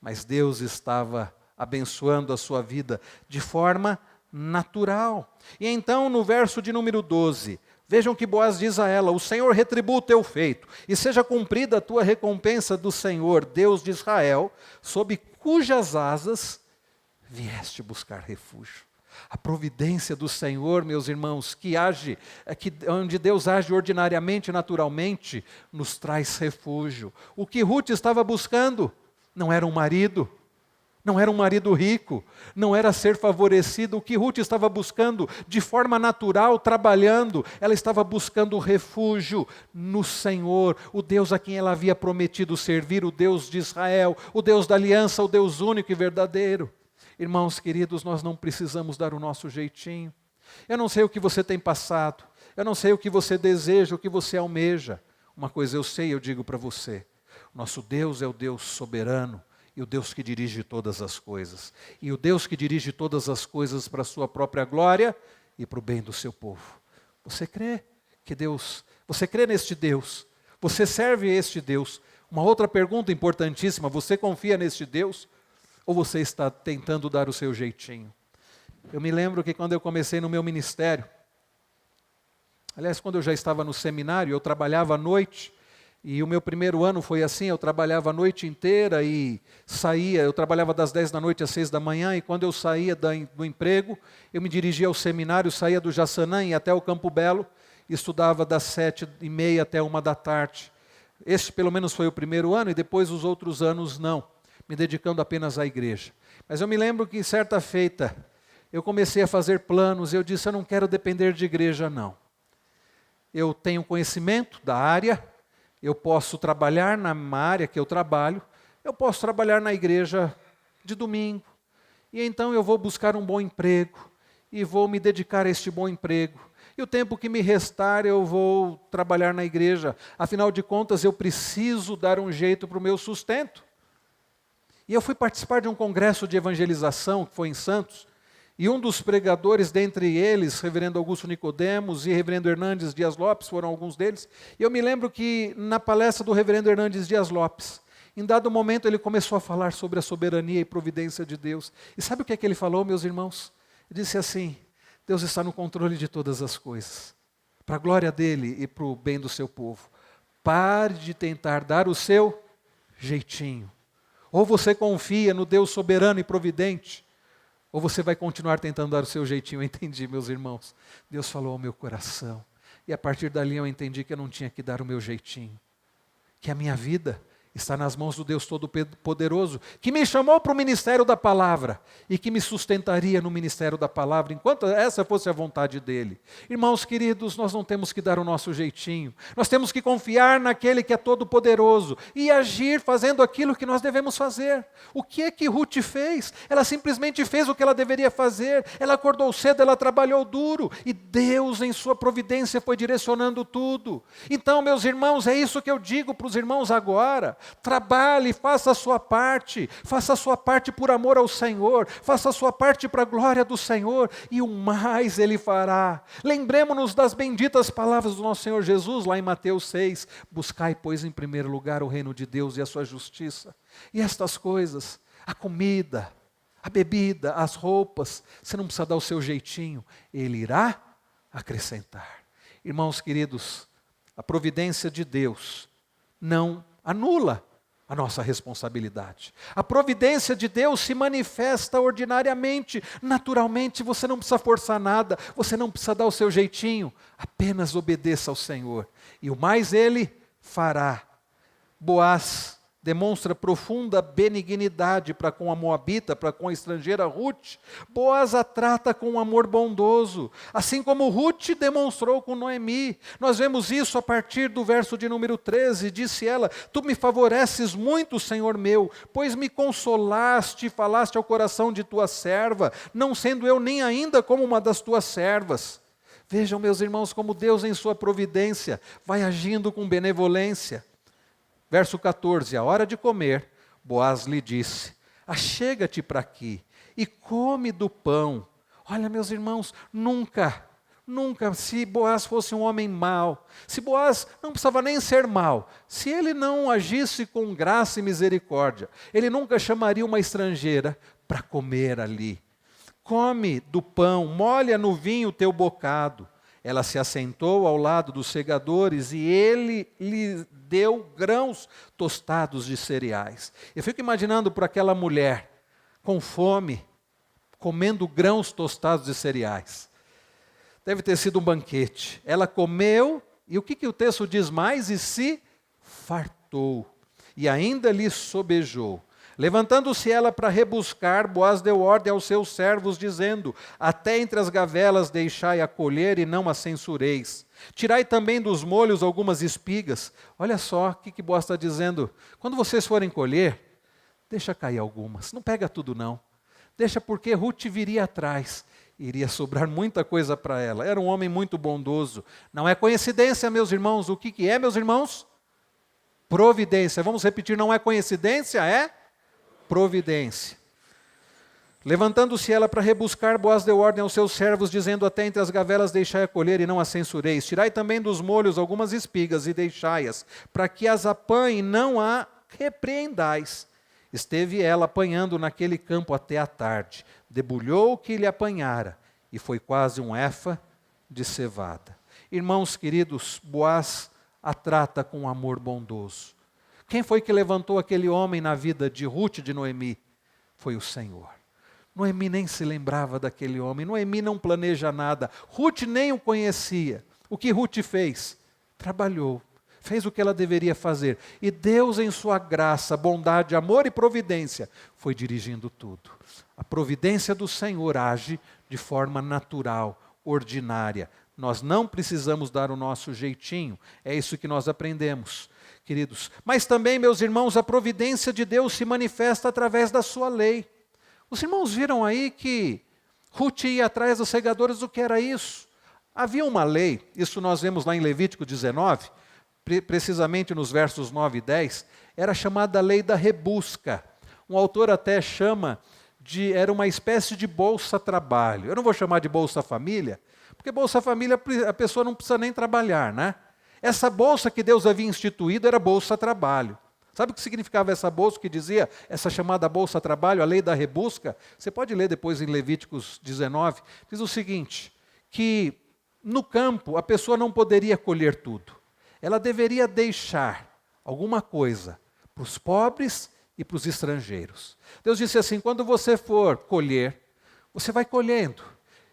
mas Deus estava abençoando a sua vida de forma natural. E então, no verso de número 12, vejam que Boaz diz a ela, o Senhor retribua o teu feito, e seja cumprida a tua recompensa do Senhor, Deus de Israel, sob cujas asas vieste buscar refúgio. A providência do Senhor, meus irmãos, onde Deus age ordinariamente, naturalmente, nos traz refúgio. O que Ruth estava buscando não era um marido rico, não era ser favorecido. O que Ruth estava buscando de forma natural, trabalhando, ela estava buscando refúgio no Senhor, o Deus a quem ela havia prometido servir, o Deus de Israel, o Deus da aliança, o Deus único e verdadeiro. Irmãos queridos, nós não precisamos dar o nosso jeitinho. Eu não sei o que você tem passado, eu não sei o que você deseja, o que você almeja. Uma coisa eu sei, eu digo para você, nosso Deus é o Deus soberano e o Deus que dirige todas as coisas. E o Deus que dirige todas as coisas para a sua própria glória e para o bem do seu povo. Você crê você crê neste Deus? Você serve a este Deus? Uma outra pergunta importantíssima, você confia neste Deus? Ou você está tentando dar o seu jeitinho? Eu me lembro que quando eu comecei no meu ministério, aliás, quando eu já estava no seminário, eu trabalhava à noite, e o meu primeiro ano foi assim, eu trabalhava a noite inteira e saía, eu trabalhava das 10 da noite às 6 da manhã, e quando eu saía do emprego, eu me dirigia ao seminário, saía do Jaçanã e até o Campo Belo, e estudava das 7h30 até 1 da tarde. Este pelo menos foi o primeiro ano e depois os outros anos não, me dedicando apenas à igreja. Mas eu me lembro que certa feita eu comecei a fazer planos, eu disse, eu não quero depender de igreja não. Eu tenho conhecimento da área, eu posso trabalhar na área que eu trabalho, eu posso trabalhar na igreja de domingo, e então eu vou buscar um bom emprego, e vou me dedicar a este bom emprego. E o tempo que me restar eu vou trabalhar na igreja, afinal de contas eu preciso dar um jeito para o meu sustento. E eu fui participar de um congresso de evangelização, que foi em Santos, e um dos pregadores, dentre eles, reverendo Augusto Nicodemos e reverendo Hernandes Dias Lopes, foram alguns deles, e eu me lembro que na palestra do reverendo Hernandes Dias Lopes, em dado momento ele começou a falar sobre a soberania e providência de Deus. E sabe o que é que ele falou, meus irmãos? Ele disse assim, Deus está no controle de todas as coisas, para a glória dele e para o bem do seu povo. Pare de tentar dar o seu jeitinho. Ou você confia no Deus soberano e providente, ou você vai continuar tentando dar o seu jeitinho. Eu entendi, meus irmãos. Deus falou ao meu coração. E a partir dali eu entendi que eu não tinha que dar o meu jeitinho. Que a minha vida está nas mãos do Deus Todo-Poderoso, que me chamou para o ministério da palavra e que me sustentaria no ministério da palavra, enquanto essa fosse a vontade dele. Irmãos queridos, nós não temos que dar o nosso jeitinho, nós temos que confiar naquele que é todo-poderoso e agir fazendo aquilo que nós devemos fazer. O que é que Ruth fez? Ela simplesmente fez o que ela deveria fazer, ela acordou cedo, ela trabalhou duro e Deus em sua providência foi direcionando tudo. Então, meus irmãos, é isso que eu digo para os irmãos agora. Trabalhe, faça a sua parte por amor ao Senhor, faça a sua parte para a glória do Senhor, e o mais Ele fará. Lembremos-nos das benditas palavras do nosso Senhor Jesus, lá em Mateus 6, buscai, pois, em primeiro lugar o reino de Deus e a sua justiça, e estas coisas, a comida, a bebida, as roupas, você não precisa dar o seu jeitinho, Ele irá acrescentar. Irmãos queridos, a providência de Deus não anula a nossa responsabilidade. A providência de Deus se manifesta ordinariamente, naturalmente, você não precisa forçar nada, você não precisa dar o seu jeitinho, apenas obedeça ao Senhor, e o mais Ele fará. Boaz demonstra profunda benignidade para com a moabita, para com a estrangeira Ruth. Boaz a trata com um amor bondoso, assim como Ruth demonstrou com Noemi. Nós vemos isso a partir do verso de número 13, disse ela, tu me favoreces muito, Senhor meu, pois me consolaste e falaste ao coração de tua serva, não sendo eu nem ainda como uma das tuas servas. Vejam, meus irmãos, como Deus em sua providência vai agindo com benevolência. Verso 14, a hora de comer, Boaz lhe disse, achega-te para aqui e come do pão. Olha, meus irmãos, nunca, se Boaz fosse um homem mau, se Boaz não precisava nem ser mau, se ele não agisse com graça e misericórdia, ele nunca chamaria uma estrangeira para comer ali. Come do pão, molha no vinho o teu bocado. Ela se assentou ao lado dos segadores e ele lhe deu grãos tostados de cereais. Eu fico imaginando para aquela mulher com fome, comendo grãos tostados de cereais. Deve ter sido um banquete. Ela comeu, e o que o texto diz mais? E se fartou, e ainda lhe sobejou. Levantando-se ela para rebuscar, Boaz deu ordem aos seus servos, dizendo, até entre as gavelas deixai a colher e não a censureis. Tirai também dos molhos algumas espigas. Olha só o que Boaz está dizendo. Quando vocês forem colher, deixa cair algumas. Não pega tudo não. Deixa porque Ruth viria atrás. Iria sobrar muita coisa para ela. Era um homem muito bondoso. Não é coincidência, meus irmãos. O que é, meus irmãos? Providência. Vamos repetir, não é coincidência, é providência. Levantando-se ela para rebuscar, Boaz deu ordem aos seus servos, dizendo, até entre as gavelas deixai a colher e não a censureis. Tirai também dos molhos algumas espigas e deixai-as, para que as apanhe e não a repreendais. Esteve ela apanhando naquele campo até a tarde. Debulhou o que lhe apanhara, e foi quase um efa de cevada. Irmãos queridos, Boaz a trata com amor bondoso. Quem foi que levantou aquele homem na vida de Ruth e de Noemi? Foi o Senhor. Noemi nem se lembrava daquele homem, Noemi não planeja nada, Ruth nem o conhecia. O que Ruth fez? Trabalhou, fez o que ela deveria fazer. E Deus, em sua graça, bondade, amor e providência, foi dirigindo tudo. A providência do Senhor age de forma natural, ordinária. Nós não precisamos dar o nosso jeitinho. É isso que nós aprendemos, queridos. Mas também, meus irmãos, a providência de Deus se manifesta através da sua lei. Os irmãos viram aí que Ruth ia atrás dos segadores, o que era isso? Havia uma lei, isso nós vemos lá em Levítico 19, precisamente nos versos 9 e 10, era chamada lei da rebusca. Um autor até chama era uma espécie de bolsa-trabalho. Eu não vou chamar de bolsa-família, porque bolsa-família a pessoa não precisa nem trabalhar, né? Essa bolsa que Deus havia instituído era bolsa-trabalho. Sabe o que significava essa bolsa que dizia, essa chamada bolsa-trabalho, a lei da rebusca? Você pode ler depois em Levíticos 19, diz o seguinte, que no campo a pessoa não poderia colher tudo. Ela deveria deixar alguma coisa para os pobres e para os estrangeiros. Deus disse assim, quando você for colher, você vai colhendo.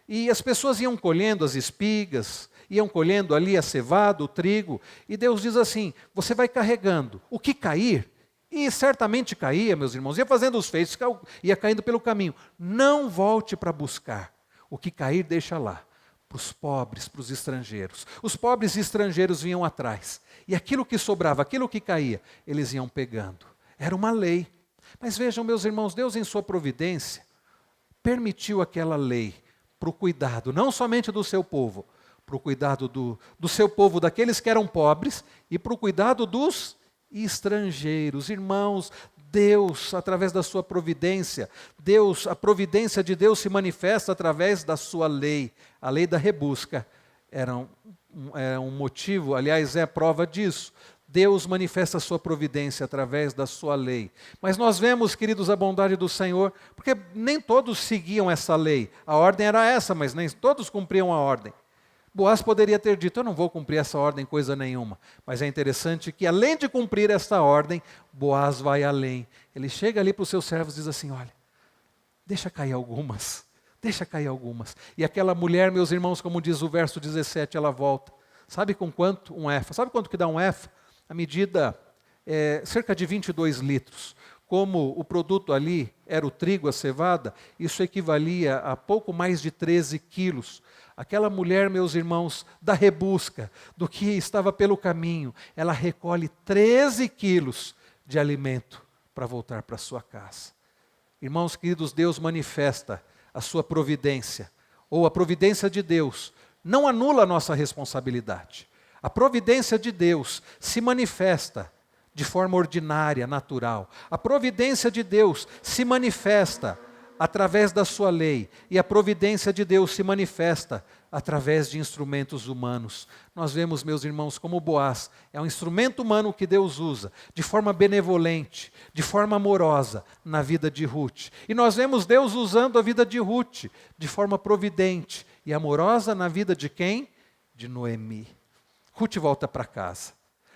E as pessoas iam colhendo as espigas, iam colhendo ali a cevada, o trigo, e Deus diz assim, você vai carregando. O que cair, e certamente caía, meus irmãos, ia fazendo os feitos, ia caindo pelo caminho. Não volte para buscar. O que cair, deixa lá. Para os pobres, para os estrangeiros. Os pobres e estrangeiros vinham atrás. E aquilo que sobrava, aquilo que caía, eles iam pegando. Era uma lei. Mas vejam, meus irmãos, Deus em sua providência permitiu aquela lei para o cuidado, não somente do seu povo, para o cuidado do seu povo, daqueles que eram pobres, e para o cuidado dos estrangeiros. Irmãos, Deus, através da sua providência, a providência de Deus se manifesta através da sua lei. A lei da rebusca era um motivo, aliás, é a prova disso. Deus manifesta a sua providência através da sua lei. Mas nós vemos, queridos, a bondade do Senhor, porque nem todos seguiam essa lei. A ordem era essa, mas nem todos cumpriam a ordem. Boaz poderia ter dito, eu não vou cumprir essa ordem coisa nenhuma. Mas é interessante que, além de cumprir essa ordem, Boaz vai além. Ele chega ali para os seus servos e diz assim, olha, deixa cair algumas. E aquela mulher, meus irmãos, como diz o verso 17, ela volta. Sabe com quanto? Um efa. Sabe quanto que dá um efa? A medida é cerca de 22 litros. Como o produto ali era o trigo, a cevada, isso equivalia a pouco mais de 13 quilos. Aquela mulher, meus irmãos, da rebusca, do que estava pelo caminho, ela recolhe 13 quilos de alimento para voltar para sua casa. Irmãos queridos, Deus manifesta a sua providência, ou a providência de Deus, não anula a nossa responsabilidade. A providência de Deus se manifesta de forma ordinária, natural. A providência de Deus se manifesta através da sua lei. E a providência de Deus se manifesta através de instrumentos humanos. Nós vemos, meus irmãos, como Boaz é um instrumento humano que Deus usa de forma benevolente, de forma amorosa na vida de Ruth. E nós vemos Deus usando a vida de Ruth de forma providente e amorosa na vida de quem? De Noemi. Ruth volta para casa.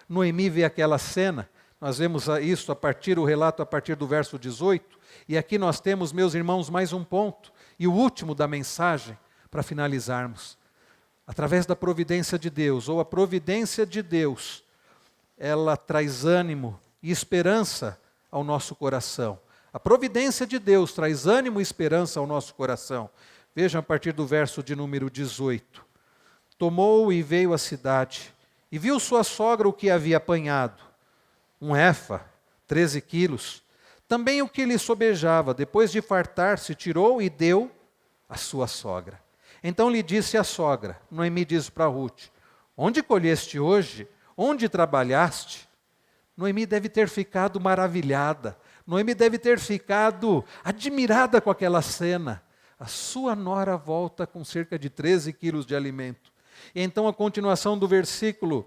Noemi vê aquela cena, nós vemos isso o relato a partir do verso 18, e aqui nós temos, meus irmãos, mais um ponto, e o último da mensagem, para finalizarmos. Através da providência de Deus, ou a providência de Deus, ela traz ânimo e esperança ao nosso coração. A providência de Deus traz ânimo e esperança ao nosso coração. Vejam a partir do verso de número 18. Tomou e veio à cidade, e viu sua sogra o que havia apanhado, um efa, 13 quilos, também o que lhe sobejava, depois de fartar-se, tirou e deu à sua sogra. Então lhe disse a sogra, Noemi diz para Ruth, onde colheste hoje? Onde trabalhaste? Noemi deve ter ficado maravilhada, Noemi deve ter ficado admirada com aquela cena. A sua nora volta com cerca de 13 quilos de alimento. E então a continuação do versículo,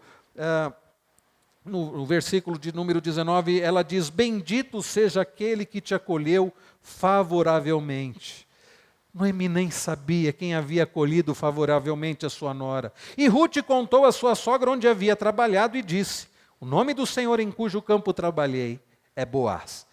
no versículo de número 19, ela diz, bendito seja aquele que te acolheu favoravelmente. Noemi nem sabia quem havia acolhido favoravelmente a sua nora. E Ruth contou à sua sogra onde havia trabalhado e disse, o nome do Senhor em cujo campo trabalhei é Boaz.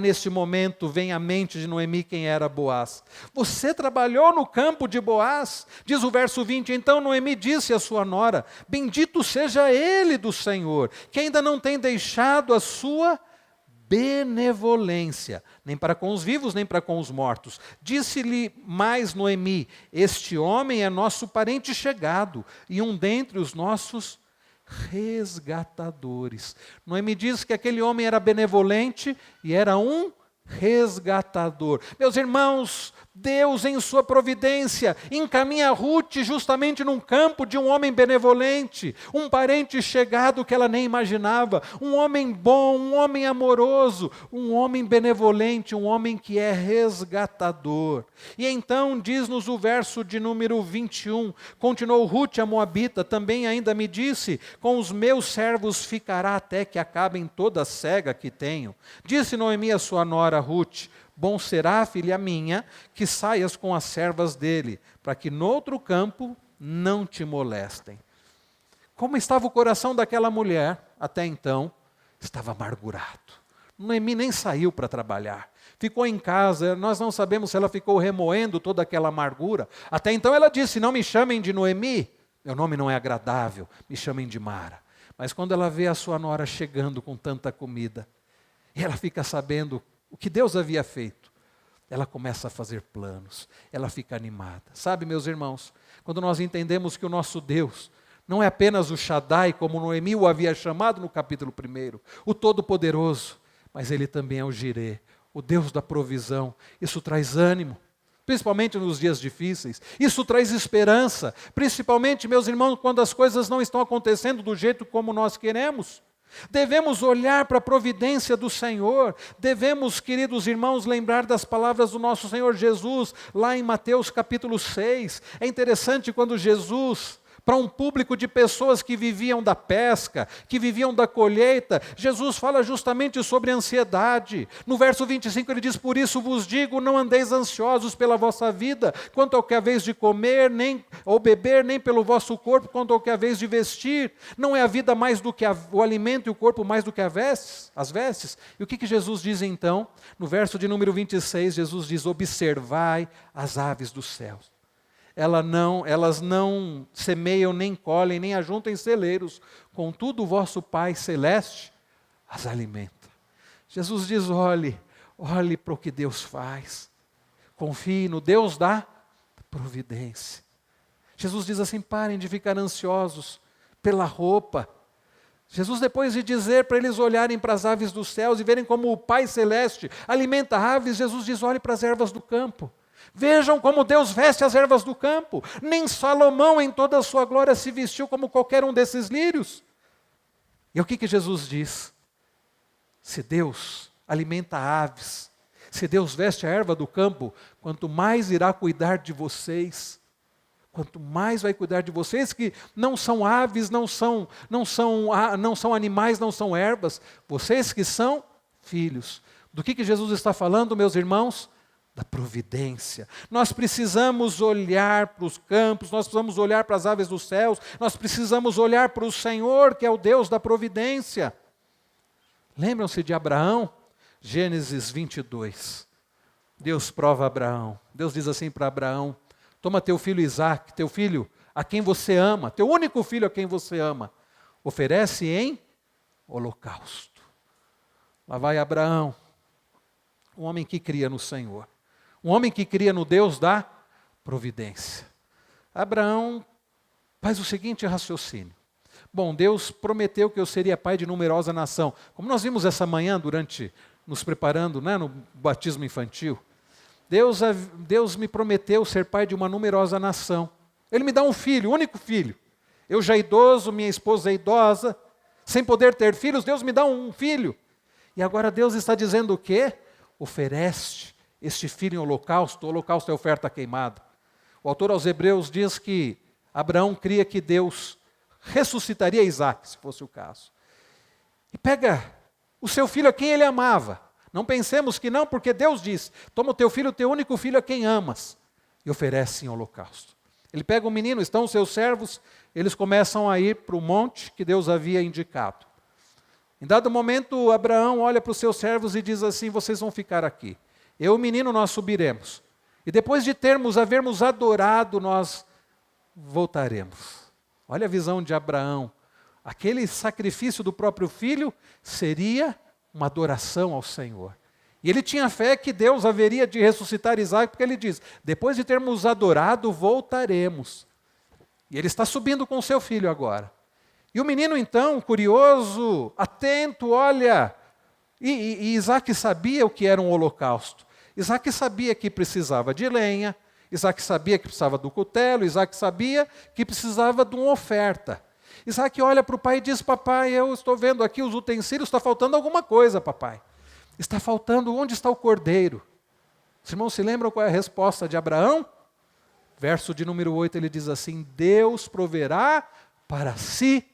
Neste momento vem à mente de Noemi quem era Boaz. Você trabalhou no campo de Boaz? Diz o verso 20, então Noemi disse à sua nora, bendito seja ele do Senhor, que ainda não tem deixado a sua benevolência, nem para com os vivos, nem para com os mortos. Disse-lhe mais Noemi, este homem é nosso parente chegado, e um dentre os nossos resgatadores. Noemi diz que aquele homem era benevolente e era um resgatador. Meus irmãos, Deus em sua providência encaminha Ruth justamente num campo de um homem benevolente, um parente chegado que ela nem imaginava, um homem bom, um homem amoroso, um homem benevolente, um homem que é resgatador. E então diz-nos o verso de número 21, continuou Ruth a moabita, também ainda me disse, com os meus servos ficará até que acabem toda a cega que tenho. Disse Noemi a sua nora Ruth, bom será, filha minha, que saias com as servas dele, para que noutro campo não te molestem. Como estava o coração daquela mulher até então? Estava amargurado. Noemi nem saiu para trabalhar. Ficou em casa, nós não sabemos se ela ficou remoendo toda aquela amargura. Até então ela disse, não me chamem de Noemi, meu nome não é agradável, me chamem de Mara. Mas quando ela vê a sua nora chegando com tanta comida, e ela fica sabendo o que Deus havia feito, ela começa a fazer planos, ela fica animada. Sabe, meus irmãos, quando nós entendemos que o nosso Deus não é apenas o Shaddai, como Noemi o havia chamado no capítulo 1, o Todo-Poderoso, mas Ele também é o Jireh, o Deus da provisão. Isso traz ânimo, principalmente nos dias difíceis. Isso traz esperança, principalmente, meus irmãos, quando as coisas não estão acontecendo do jeito como nós queremos. Devemos olhar para a providência do Senhor, devemos, queridos irmãos, lembrar das palavras do nosso Senhor Jesus, lá em Mateus capítulo 6. É interessante quando Jesus, para um público de pessoas que viviam da pesca, que viviam da colheita, Jesus fala justamente sobre ansiedade. No verso 25 ele diz, por isso vos digo, não andeis ansiosos pela vossa vida, quanto ao que haveis de comer, nem ou beber, nem pelo vosso corpo, quanto ao que haveis de vestir. Não é a vida mais do que o alimento e o corpo mais do que as vestes? E o que Jesus diz então? No verso de número 26, Jesus diz, observai as aves dos céus. Elas não semeiam, nem colhem, nem ajuntam em celeiros. Contudo, o vosso Pai Celeste as alimenta. Jesus diz, olhe para o que Deus faz. Confie no Deus da providência. Jesus diz assim, parem de ficar ansiosos pela roupa. Jesus, depois de dizer para eles olharem para as aves dos céus e verem como o Pai Celeste alimenta aves, Jesus diz, olhe para as ervas do campo. Vejam como Deus veste as ervas do campo. Nem Salomão em toda a sua glória se vestiu como qualquer um desses lírios. E o que Jesus diz? Se Deus alimenta aves, se Deus veste a erva do campo, quanto mais irá cuidar de vocês. Quanto mais vai cuidar de vocês, que não são aves, não são animais, não são ervas. Vocês que são filhos. Do que Jesus está falando, meus irmãos? Da providência. Nós precisamos olhar para os campos, nós precisamos olhar para as aves dos céus, nós precisamos olhar para o Senhor, que é o Deus da providência. Lembram-se de Abraão? Gênesis 22. Deus prova Abraão. Deus diz assim para Abraão, toma teu filho Isaque, teu filho a quem você ama, teu único filho a quem você ama, oferece em holocausto. Lá vai Abraão, um homem que cria no Senhor. Um homem que cria no Deus da providência. Abraão faz o seguinte raciocínio. Bom, Deus prometeu que eu seria pai de numerosa nação. Como nós vimos essa manhã, nos preparando, no batismo infantil, Deus me prometeu ser pai de uma numerosa nação. Ele me dá um filho, único filho. Eu já idoso, minha esposa é idosa, sem poder ter filhos, Deus me dá um filho. E agora Deus está dizendo o quê? Oferece este filho em holocausto. O holocausto é oferta queimada. O autor aos Hebreus diz que Abraão cria que Deus ressuscitaria Isaque, se fosse o caso. E pega o seu filho a quem ele amava. Não pensemos que não, porque Deus diz, toma o teu filho, o teu único filho a quem amas, e oferece em holocausto. Ele pega o menino, estão os seus servos, eles começam a ir para o monte que Deus havia indicado. Em dado momento, Abraão olha para os seus servos e diz assim: vocês vão ficar aqui. Eu e o menino nós subiremos. E depois de havermos adorado, nós voltaremos. Olha a visão de Abraão. Aquele sacrifício do próprio filho seria uma adoração ao Senhor. E ele tinha fé que Deus haveria de ressuscitar Isaac, porque ele diz: depois de termos adorado, voltaremos. E ele está subindo com o seu filho agora. E o menino então, curioso, atento, olha. E Isaac sabia o que era um holocausto. Isaac sabia que precisava de lenha. Isaac sabia que precisava do cutelo. Isaac sabia que precisava de uma oferta. Isaac olha para o pai e diz: papai, eu estou vendo aqui os utensílios, está faltando alguma coisa, papai. Está faltando, onde está o cordeiro? Os irmãos se lembram qual é a resposta de Abraão? Verso de número 8, ele diz assim: Deus proverá para si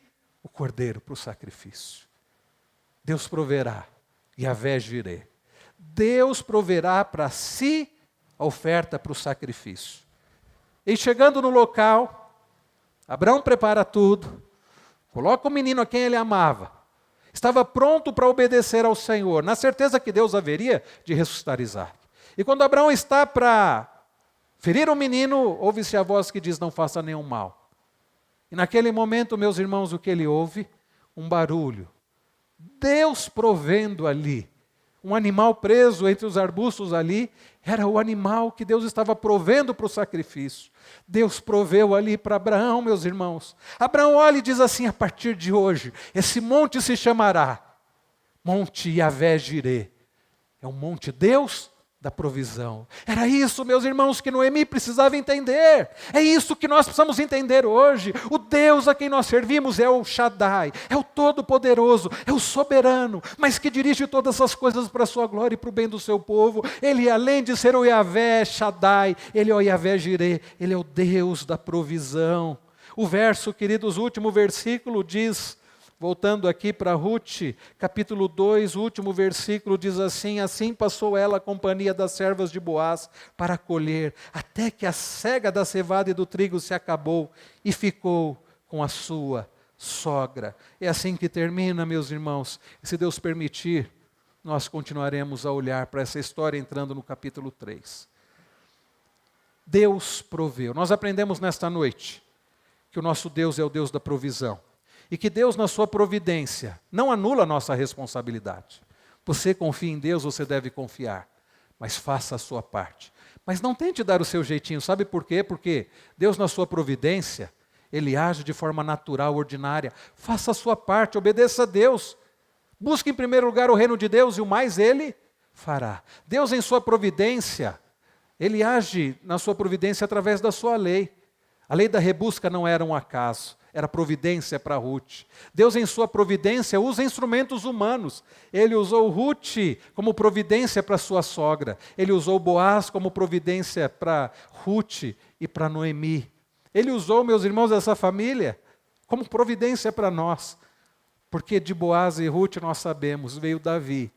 o cordeiro para o sacrifício. Deus proverá, Yahvé Jireh. Deus proverá para si a oferta para o sacrifício. E chegando no local, Abraão prepara tudo, coloca o menino a quem ele amava, estava pronto para obedecer ao Senhor, na certeza que Deus haveria de ressuscitar Isaac. E quando Abraão está para ferir o menino, ouve-se a voz que diz: não faça nenhum mal. E naquele momento, meus irmãos, o que ele ouve? Um barulho. Deus provendo ali. Um animal preso entre os arbustos ali, era o animal que Deus estava provendo para o sacrifício. Deus proveu ali para Abraão, meus irmãos. Abraão olha e diz assim: a partir de hoje, esse monte se chamará Monte Yahvé Jireh. É um monte Deus da provisão. Era isso, meus irmãos, que Noemi precisava entender. É isso que nós precisamos entender hoje. O Deus a quem nós servimos é o Shaddai, é o Todo-Poderoso, é o Soberano, mas que dirige todas as coisas para a sua glória e para o bem do seu povo. Ele, além de ser o Yahvé Shaddai, ele é o Yahvé Jireh, ele é o Deus da provisão. O verso, queridos, o último versículo diz, voltando aqui para Rute, capítulo 2, o último versículo diz assim: assim passou ela a companhia das servas de Boaz para colher, até que a cega da cevada e do trigo se acabou, e ficou com a sua sogra. É assim que termina, meus irmãos. E se Deus permitir, nós continuaremos a olhar para essa história entrando no capítulo 3. Deus proveu. Nós aprendemos nesta noite que o nosso Deus é o Deus da provisão. E que Deus, na sua providência, não anula a nossa responsabilidade. Você confia em Deus, você deve confiar, mas faça a sua parte. Mas não tente dar o seu jeitinho, sabe por quê? Porque Deus, na sua providência, Ele age de forma natural, ordinária. Faça a sua parte, obedeça a Deus. Busque em primeiro lugar o reino de Deus e o mais Ele fará. Deus, em sua providência, Ele age na sua providência através da sua lei. A lei da rebusca não era um acaso. Era providência para Rute. Deus, em sua providência, usa instrumentos humanos. Ele usou Rute como providência para sua sogra. Ele usou Boaz como providência para Rute e para Noemi. Ele usou, meus irmãos, essa família como providência para nós. Porque de Boaz e Rute nós sabemos, veio Davi.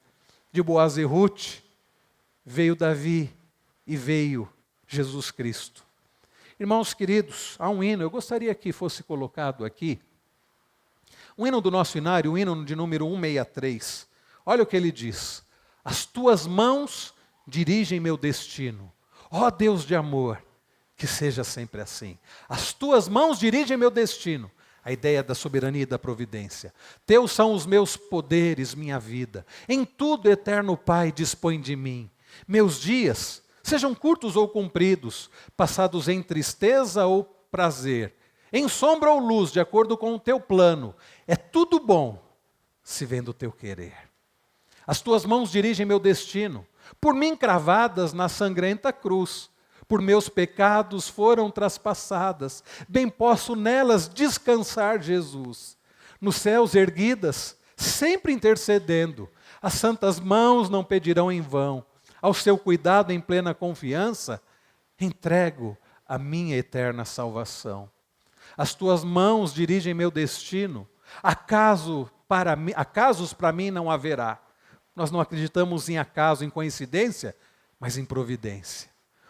De Boaz e Rute veio Davi e veio Jesus Cristo. Irmãos queridos, há um hino, eu gostaria que fosse colocado aqui, um hino do nosso inário, o hino de número 163. Olha o que ele diz: as tuas mãos dirigem meu destino, ó Deus de amor, que seja sempre assim. As tuas mãos dirigem meu destino, a ideia da soberania e da providência. Teus são os meus poderes, minha vida, em tudo, eterno Pai, dispõe de mim. Meus dias sejam curtos ou compridos, passados em tristeza ou prazer, em sombra ou luz, de acordo com o teu plano, é tudo bom, se vendo o teu querer. As tuas mãos dirigem meu destino, por mim cravadas na sangrenta cruz, por meus pecados foram traspassadas, bem posso nelas descansar, Jesus. Nos céus erguidas, sempre intercedendo, as santas mãos não pedirão em vão. Ao seu cuidado em plena confiança, entrego a minha eterna salvação. As tuas mãos dirigem meu destino, acasos para mim não haverá. Nós não acreditamos em acaso, em coincidência, mas em providência.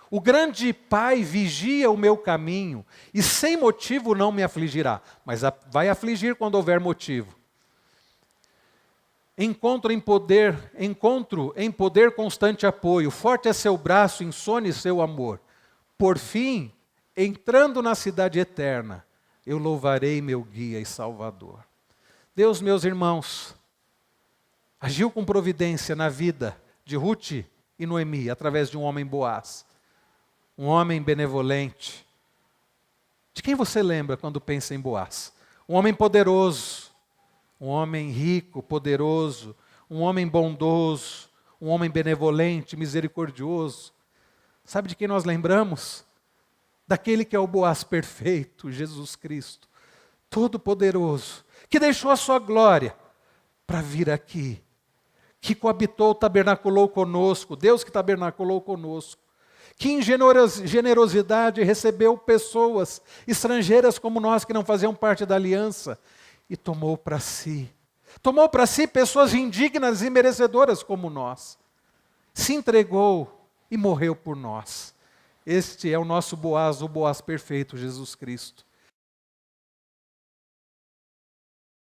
O grande Pai vigia o meu caminho e sem motivo não me afligirá, mas vai afligir quando houver motivo. encontro em poder constante apoio, forte é seu braço, insone seu amor. Por fim, entrando na cidade eterna, eu louvarei meu guia e salvador. Deus, meus irmãos, agiu com providência na vida de Ruth e Noemi, através de um homem Boaz, um homem benevolente. De quem você lembra quando pensa em Boaz? Um homem poderoso, um homem rico, poderoso, um homem bondoso, um homem benevolente, misericordioso. Sabe de quem nós lembramos? Daquele que é o Boaz perfeito, Jesus Cristo, todo-poderoso, que deixou a sua glória para vir aqui, que coabitou, tabernaculou conosco, Deus que tabernaculou conosco, que em generosidade recebeu pessoas estrangeiras como nós, que não faziam parte da aliança, e tomou para si pessoas indignas e merecedoras como nós, se entregou e morreu por nós. Este é o nosso Boaz, o Boaz perfeito, Jesus Cristo.